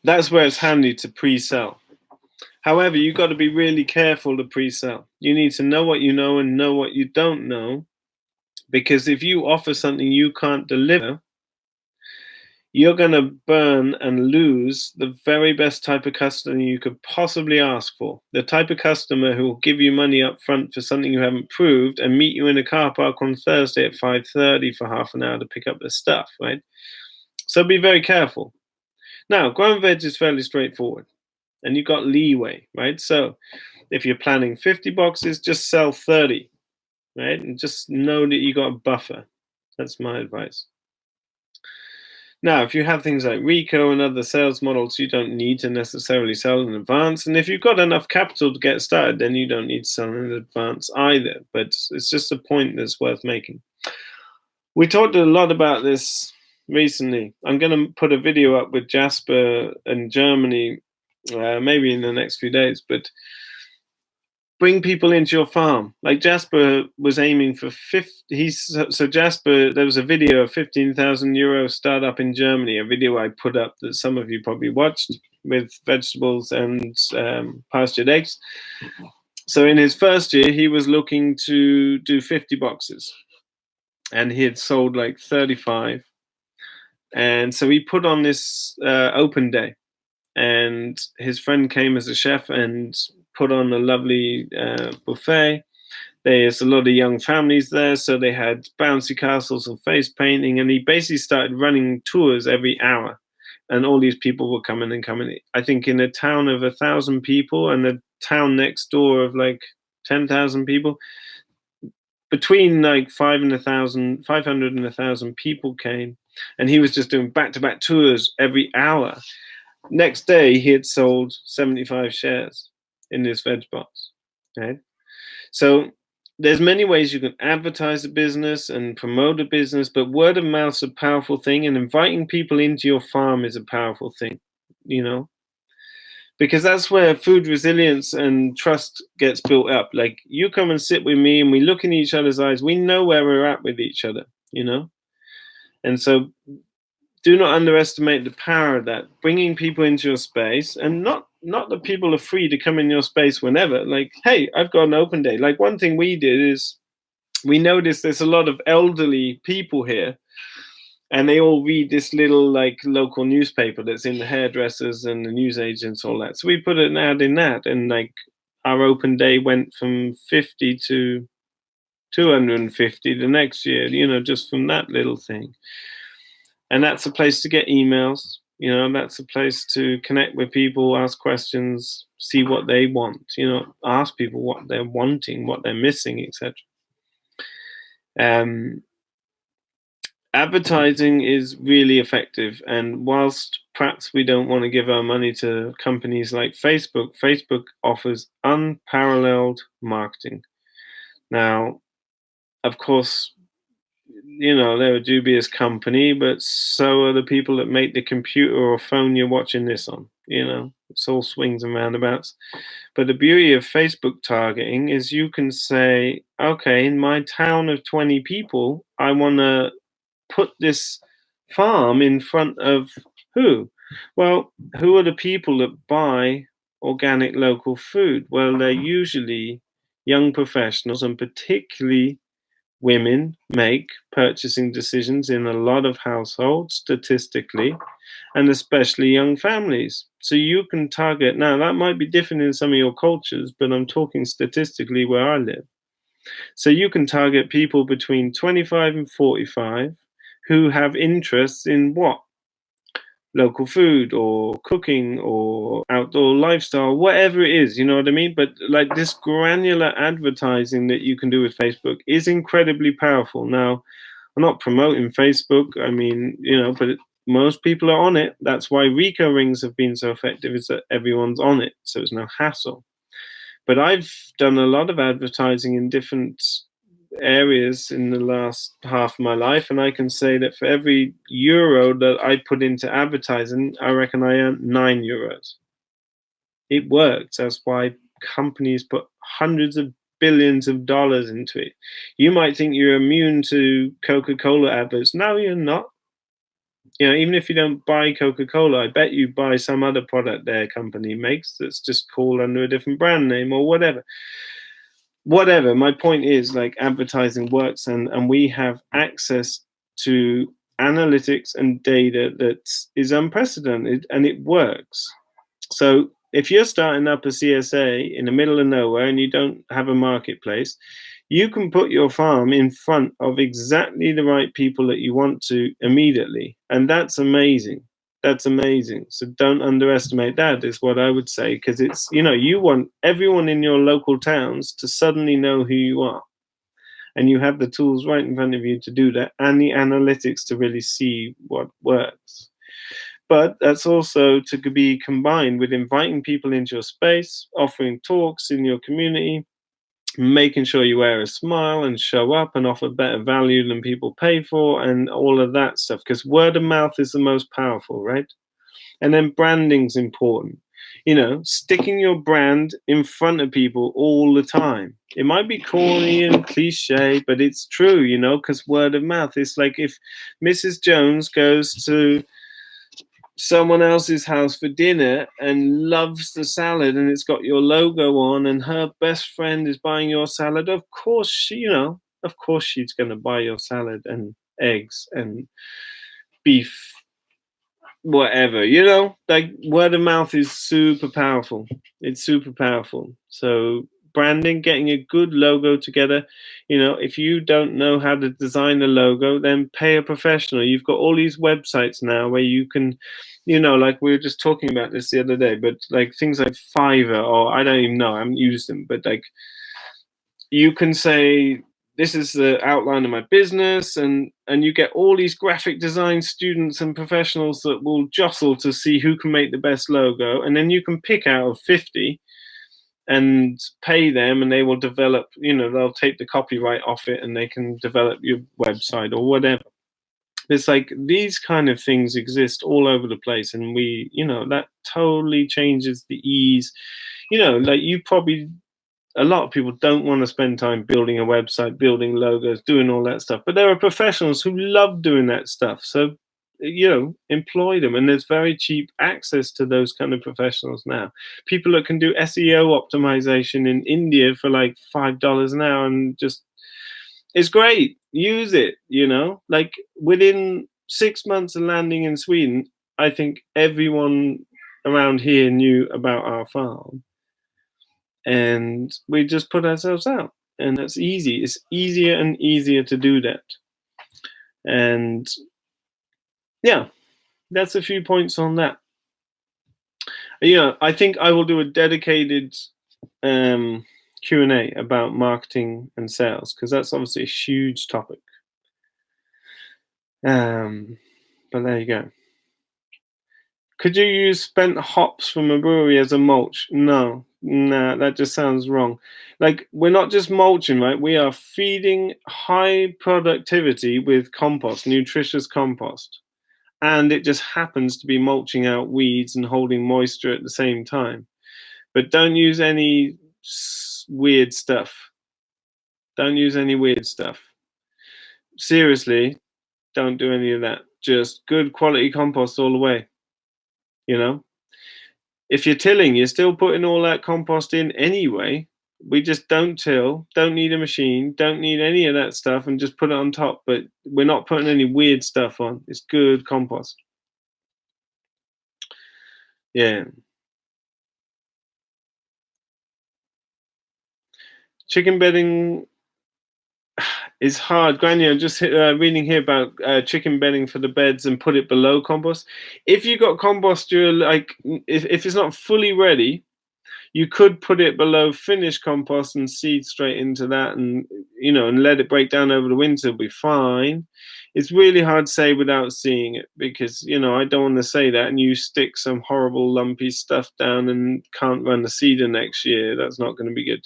That's where it's handy to pre-sell. However, you've got to be really careful to pre-sell. You need to know what you know and know what you don't know, because if you offer something you can't deliver, you're going to burn and lose the very best type of customer you could possibly ask for. The type of customer who will give you money up front for something you haven't proved and meet you in a car park on Thursday at 5:30 for half an hour to pick up their stuff, right? So be very careful. Now, grown veg is fairly straightforward, and you've got leeway, right? So if you're planning 50 boxes, just sell 30, right? And just know that you got a buffer. That's my advice. Now, if you have things like Rico and other sales models, you don't need to necessarily sell in advance. And if you've got enough capital to get started, then you don't need to sell in advance either. But it's just a point that's worth making. We talked a lot about this recently. I'm going to put a video up with Jasper in Germany, maybe in the next few days. But bring people into your farm. Like Jasper was aiming for 50. So Jasper, there was a video of 15,000 euro startup in Germany, a video I put up that some of you probably watched with vegetables and pastured eggs. So in his first year, he was looking to do 50 boxes and he had sold like 35. And so he put on this open day and his friend came as a chef and put on a lovely buffet. There's a lot of young families there, so they had bouncy castles and face painting, and he basically started running tours every hour, and all these people were coming and coming. I think in a town of 1,000 people and a town next door of like 10,000 people, between like 500 and 1,000 people came, and he was just doing back-to-back tours every hour. Next day, he had sold 75 shares in this veg box, right? So there's many ways you can advertise a business and promote a business, but word of mouth is a powerful thing, and inviting people into your farm is a powerful thing, you know, because that's where food resilience and trust gets built up. Like, you come and sit with me and we look in each other's eyes, we know where we're at with each other, you know, and so do not underestimate the power of that, bringing people into your space, and not that people are free to come in your space whenever. Like, hey, I've got an open day. Like, one thing we did is we noticed there's a lot of elderly people here, and they all read this little like local newspaper that's in the hairdressers and the newsagents, all that. So we put an ad in that, and like our open day went from 50 to 250 the next year, you know, just from that little thing. And that's a place to get emails, you know, that's a place to connect with people, ask questions, see what they want, you know, ask people what they're wanting, what they're missing, etc. Advertising is really effective. And whilst perhaps we don't want to give our money to companies like Facebook, Facebook offers unparalleled marketing. Now, of course, you know, they're a dubious company, but so are the people that make the computer or phone you're watching this on. You know, it's all swings and roundabouts. But the beauty of Facebook targeting is you can say, okay, in my town of 20 people, I want to put this farm in front of who? Well, who are the people that buy organic local food? Well, they're usually young professionals, and particularly women make purchasing decisions in a lot of households statistically, and especially young families. So you can target, now that might be different in some of your cultures, but I'm talking statistically where I live. So you can target people between 25 and 45 who have interests in what? Local food or cooking or outdoor lifestyle, whatever it is, you know what I mean? But like, this granular advertising that you can do with Facebook is incredibly powerful. Now, I'm not promoting Facebook, I mean, you know, but most people are on it. That's why Rico rings have been so effective, is that everyone's on it, so it's no hassle. But I've done a lot of advertising in different areas in the last half of my life, and I can say that for every euro that I put into advertising, I reckon I earned 9 euros. It works. That's why companies put hundreds of billions of dollars into it. You might think you're immune to Coca-Cola adverts. No, you're not. You know, even if you don't buy Coca-Cola, I bet you buy some other product their company makes that's just called under a different brand name or whatever. My point is, like, advertising works, and we have access to analytics and data that is unprecedented, and it works. So if you're starting up a CSA in the middle of nowhere and you don't have a marketplace, you can put your farm in front of exactly the right people that you want to immediately. And that's amazing. That's amazing. So don't underestimate that, is what I would say, because it's, you want everyone in your local towns to suddenly know who you are. And you have the tools right in front of you to do that, and the analytics to really see what works. But that's also to be combined with inviting people into your space, offering talks in your community, making sure you wear a smile and show up and offer better value than people pay for, and all of that stuff, because word of mouth is the most powerful, right? And then branding's important. Sticking your brand in front of people all the time. It might be corny and cliche, but it's true, because word of mouth. It's like if Mrs. Jones goes to someone else's house for dinner and loves the salad and it's got your logo on, and her best friend is buying your salad, of course she's going to buy your salad and eggs and beef, whatever, like word of mouth is super powerful. It's super powerful. So branding, getting a good logo together. If you don't know how to design a logo, then pay a professional. You've got all these websites now where you can, like we were just talking about this the other day, but like things like Fiverr, or I don't even know, I haven't used them, but like you can say, this is the outline of my business, and you get all these graphic design students and professionals that will jostle to see who can make the best logo, and then you can pick out of 50 and pay them, and they will develop, they'll take the copyright off it and they can develop your website or whatever. It's like these kind of things exist all over the place, and we, that totally changes the ease. Like a lot of people don't want to spend time building a website, building logos, doing all that stuff. But there are professionals who love doing that stuff. So, employ them. And there's very cheap access to those kind of professionals now. People that can do SEO optimization in India for like $5 an hour, and just, it's great. Use it, like within 6 months of landing in Sweden, I think everyone around here knew about our farm. And we just put ourselves out, and that's easy. It's easier and easier to do that. And yeah, that's a few points on that. I think I will do a dedicated Q&A about marketing and sales, because that's obviously a huge topic. But there you go. Could you use spent hops from a brewery as a mulch? No, that just sounds wrong. Like, we're not just mulching, right? We are feeding high productivity with compost, nutritious compost. And it just happens to be mulching out weeds and holding moisture at the same time. But don't use any weird stuff. Don't use any weird stuff. Seriously, don't do any of that. Just good quality compost all the way. If you're tilling, you're still putting all that compost in anyway. We just don't till, don't need a machine, don't need any of that stuff, and just put it on top. But we're not putting any weird stuff on. It's good compost. Yeah. Chicken bedding is hard. Granny, I'm just reading here about chicken bedding for the beds and put it below compost. If you got compost, you're like, if it's not fully ready, you could put it below finished compost and seed straight into that, and and let it break down over the winter. It'll be fine. It's really hard to say without seeing it, because I don't want to say that and you stick some horrible lumpy stuff down and can't run the seeder next year. That's not going to be good.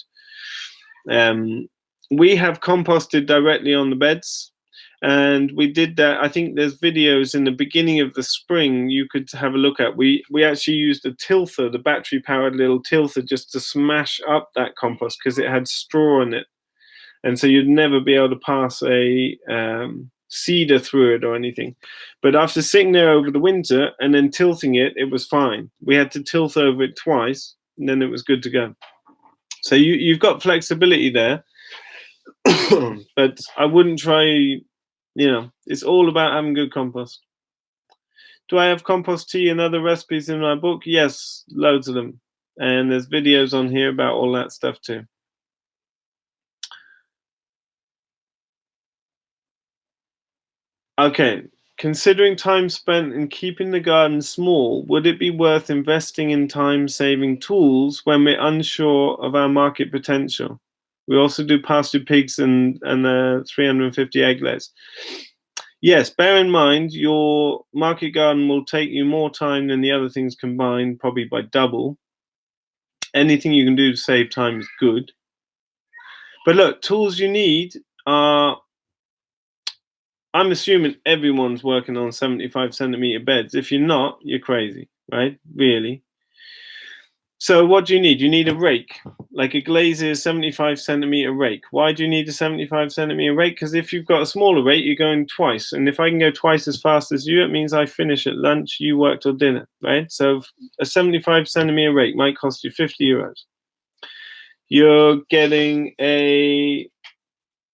We have composted directly on the beds, and we did that. I think there's videos in the beginning of the spring you could have a look at. We actually used a tilther, the battery powered little tilther, just to smash up that compost, because it had straw in it, and so you'd never be able to pass a seeder through it or anything. But after sitting there over the winter and then tilting it, it was fine. We had to tilt over it twice, and then it was good to go. So you've got flexibility there. But I wouldn't try It's all about having good compost. Do I have compost tea and other recipes in my book? Yes, loads of them. And there's videos on here about all that stuff too. Okay, considering time spent in keeping the garden small, would it be worth investing in time-saving tools when we're unsure of our market potential? We also do pastured pigs and 350 egg layers. Yes, bear in mind your market garden will take you more time than the other things combined, probably by double. Anything you can do to save time is good. But look, tools you need are, I'm assuming everyone's working on 75 centimeter beds. If you're not, you're crazy, right? Really. So what do you need? You need a rake, like a Glazier's 75 centimeter rake. Why do you need a 75 centimeter rake? Because if you've got a smaller rake, you're going twice. And if I can go twice as fast as you, it means I finish at lunch, you work till dinner, right? So a 75 centimeter rake might cost you 50 euros. You're getting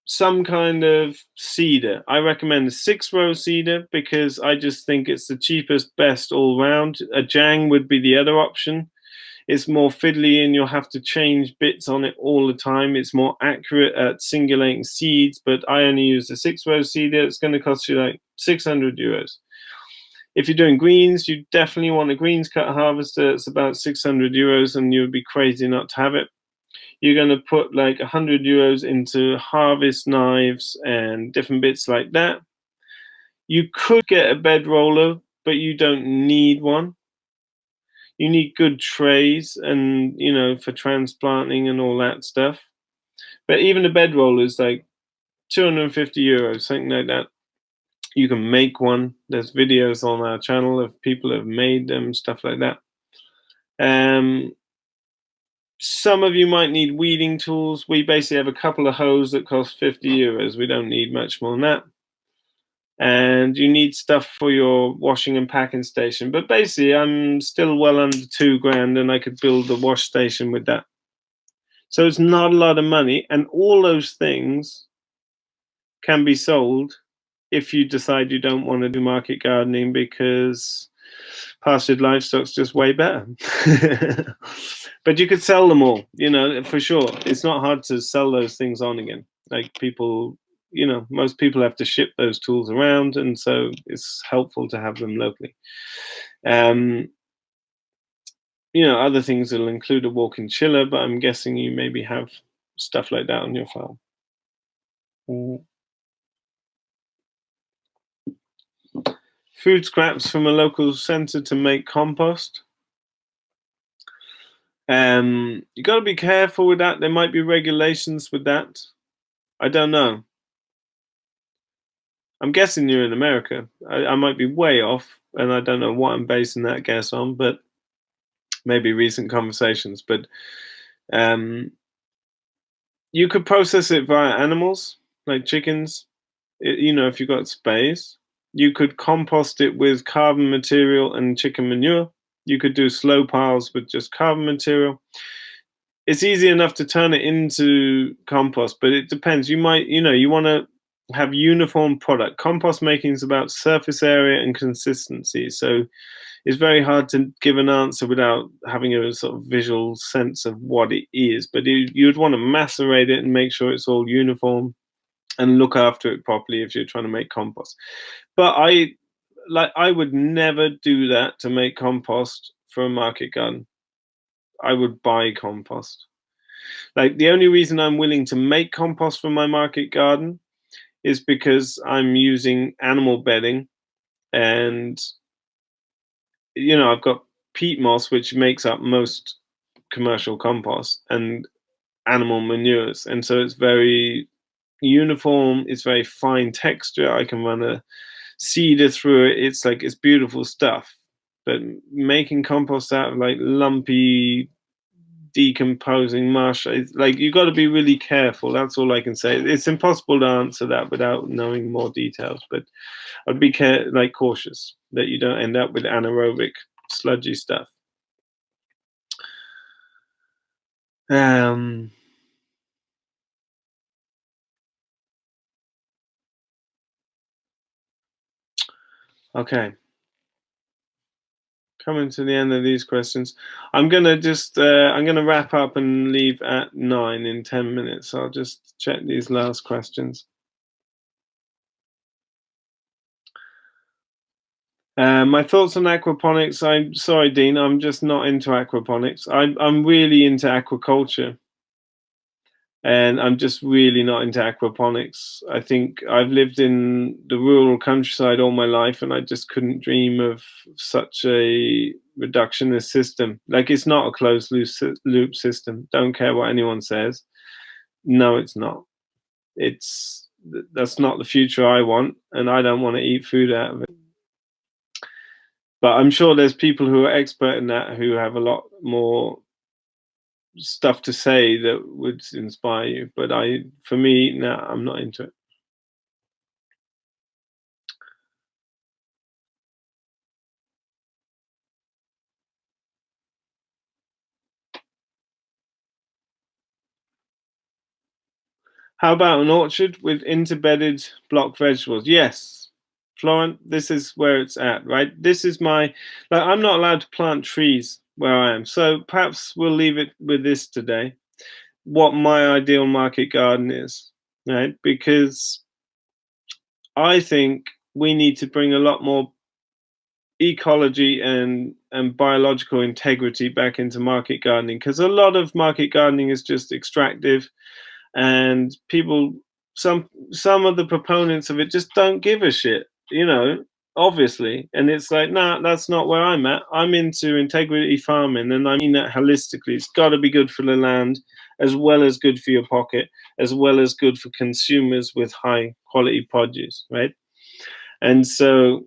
some kind of cedar. I recommend a 6-row cedar because I just think it's the cheapest, best all round. A jang would be the other option. It's more fiddly and you'll have to change bits on it all the time. It's more accurate at singulating seeds, but I only use a 6-row cedar. It's going to cost you like 600 euros. If you're doing greens, you definitely want a greens cut harvester. It's about 600 euros and you'd be crazy not to have it. You're going to put like 100 euros into harvest knives and different bits like that. You could get a bed roller, but you don't need one. You need good trays and, for transplanting and all that stuff. But even a bed roller is like 250 euros, something like that. You can make one. There's videos on our channel of people who have made them, stuff like that. Some of you might need weeding tools. We basically have a couple of hoes that cost 50 euros. We don't need much more than that. And you need stuff for your washing and packing station. But basically, I'm still well under 2 grand and I could build a wash station with that. So it's not a lot of money. And all those things can be sold if you decide you don't want to do market gardening because pastured livestock's just way better. But you could sell them all, for sure. It's not hard to sell those things on again. Like people, most people have to ship those tools around, and so it's helpful to have them locally. Other things will include a walk-in chiller, but I'm guessing you maybe have stuff like that on your farm. Food scraps from a local center to make compost. You got to be careful with that. There might be regulations with that. I don't know. I'm guessing you're in America. I might be way off, and I don't know what I'm basing that guess on, but maybe recent conversations. But you could process it via animals, like chickens. If you've got space. You could compost it with carbon material and chicken manure. You could do slow piles with just carbon material. It's easy enough to turn it into compost, but it depends. You might, you want to have uniform product. Compost making is about surface area and consistency. So it's very hard to give an answer without having a sort of visual sense of what it is. But you'd want to macerate it and make sure it's all uniform and look after it properly if you're trying to make compost. But I would never do that to make compost for a market garden. I would buy compost. Like the only reason I'm willing to make compost for my market garden is because I'm using animal bedding, and I've got peat moss, which makes up most commercial compost, and animal manures, and so it's very uniform. It's very fine texture. I can run a cedar through it. It's beautiful stuff. But making compost out of like lumpy decomposing mush, you got to be really careful. That's all I can say. It's impossible to answer that without knowing more details, but I'd be cautious that you don't end up with anaerobic sludgy stuff. Okay. Coming to the end of these questions. I'm gonna just I'm gonna wrap up and leave at 9 in 10 minutes. I'll just check these last questions. My thoughts on aquaponics. I'm sorry, Dean. I'm just not into aquaponics. I'm really into aquaculture, and I'm just really not into aquaponics. I think I've lived in the rural countryside all my life, and I just couldn't dream of such a reductionist system. Like, it's not a closed loop system. Don't care what anyone says. No, it's not. That's not the future I want, and I don't want to eat food out of it. But I'm sure there's people who are expert in that who have a lot more stuff to say that would inspire you. But for me, no, I'm not into it. How about an orchard with interbedded block vegetables? Yes, Florent, this is where it's at, right? This is I'm not allowed to plant trees where I am. So perhaps we'll leave it with this today. What my ideal market garden is, right? Because I think we need to bring a lot more ecology and biological integrity back into market gardening, because a lot of market gardening is just extractive, and people, some of the proponents of it just don't give a shit, obviously. And it's like, nah, that's not where I'm at. I'm into integrity farming, and I mean that holistically. It's got to be good for the land, as well as good for your pocket, as well as good for consumers with high quality produce, right? And so,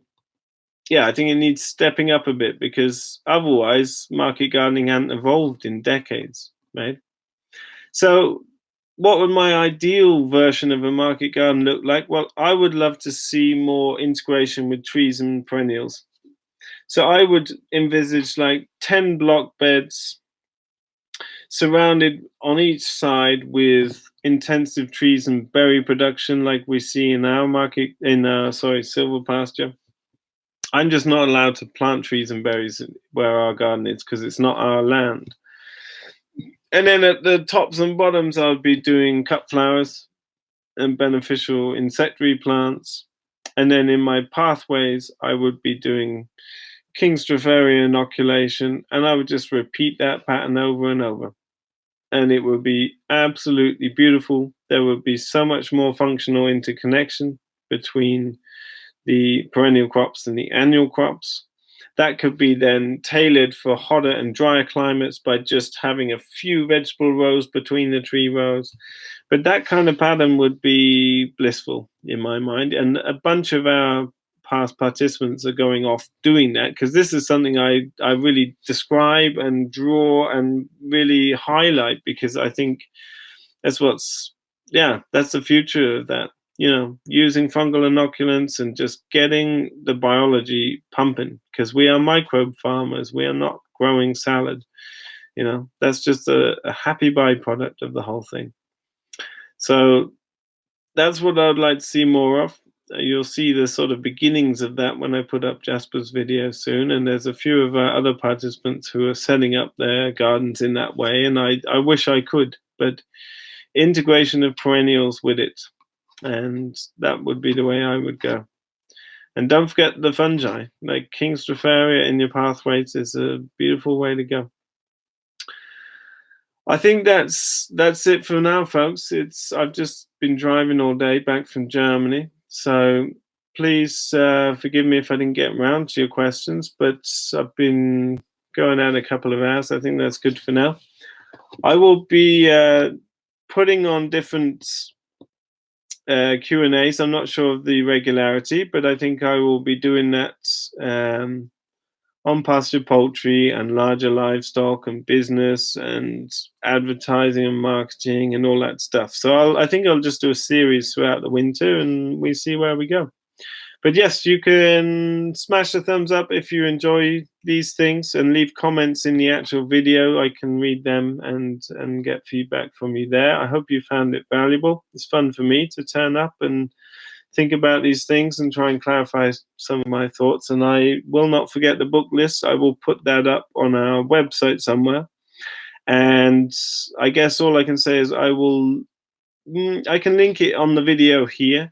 yeah, I think it needs stepping up a bit, because otherwise market gardening hasn't evolved in decades, right? So what would my ideal version of a market garden look like? Well, I would love to see more integration with trees and perennials. So I would envisage like 10 block beds surrounded on each side with intensive trees and berry production, like we see in our silver pasture. I'm just not allowed to plant trees and berries where our garden is, because it's not our land. And then at the tops and bottoms, I would be doing cut flowers and beneficial insectary plants. And then in my pathways, I would be doing King Stropharia inoculation, and I would just repeat that pattern over and over. And it would be absolutely beautiful. There would be so much more functional interconnection between the perennial crops and the annual crops. That could be then tailored for hotter and drier climates by just having a few vegetable rows between the tree rows. But that kind of pattern would be blissful in my mind. And a bunch of our past participants are going off doing that, because this is something I really describe and draw and really highlight, because I think that's that's the future of that. Using fungal inoculants and just getting the biology pumping, because we are microbe farmers. We are not growing salad. That's just a happy byproduct of the whole thing. So that's what I'd like to see more of. You'll see the sort of beginnings of that when I put up Jasper's video soon. And there's a few of our other participants who are setting up their gardens in that way. And I wish I could, but integration of perennials with it. And that would be the way I would go. And don't forget the fungi, like King Stropharia in your pathways is a beautiful way to go. I think that's it for now, folks. I've just been driving all day back from Germany, so please forgive me if I didn't get around to your questions, but I've been going out a couple of hours. I think that's good for now. I will be putting on different Q&As. I'm not sure of the regularity, but I think I will be doing that on pastured poultry and larger livestock and business and advertising and marketing and all that stuff. So I think I'll just do a series throughout the winter, and we see where we go. But yes, you can smash the thumbs up if you enjoy these things, and leave comments in the actual video. I can read them and get feedback from you there. I hope you found it valuable. It's fun for me to turn up and think about these things and try and clarify some of my thoughts. And I will not forget the book list. I will put that up on our website somewhere. And I guess all I can say is I can link it on the video here,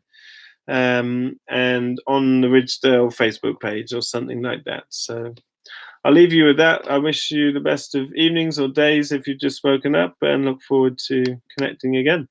and on the Ridgedale Facebook page or something like that. So I'll leave you with that. I wish you the best of evenings or days if you've just spoken up, and look forward to connecting again.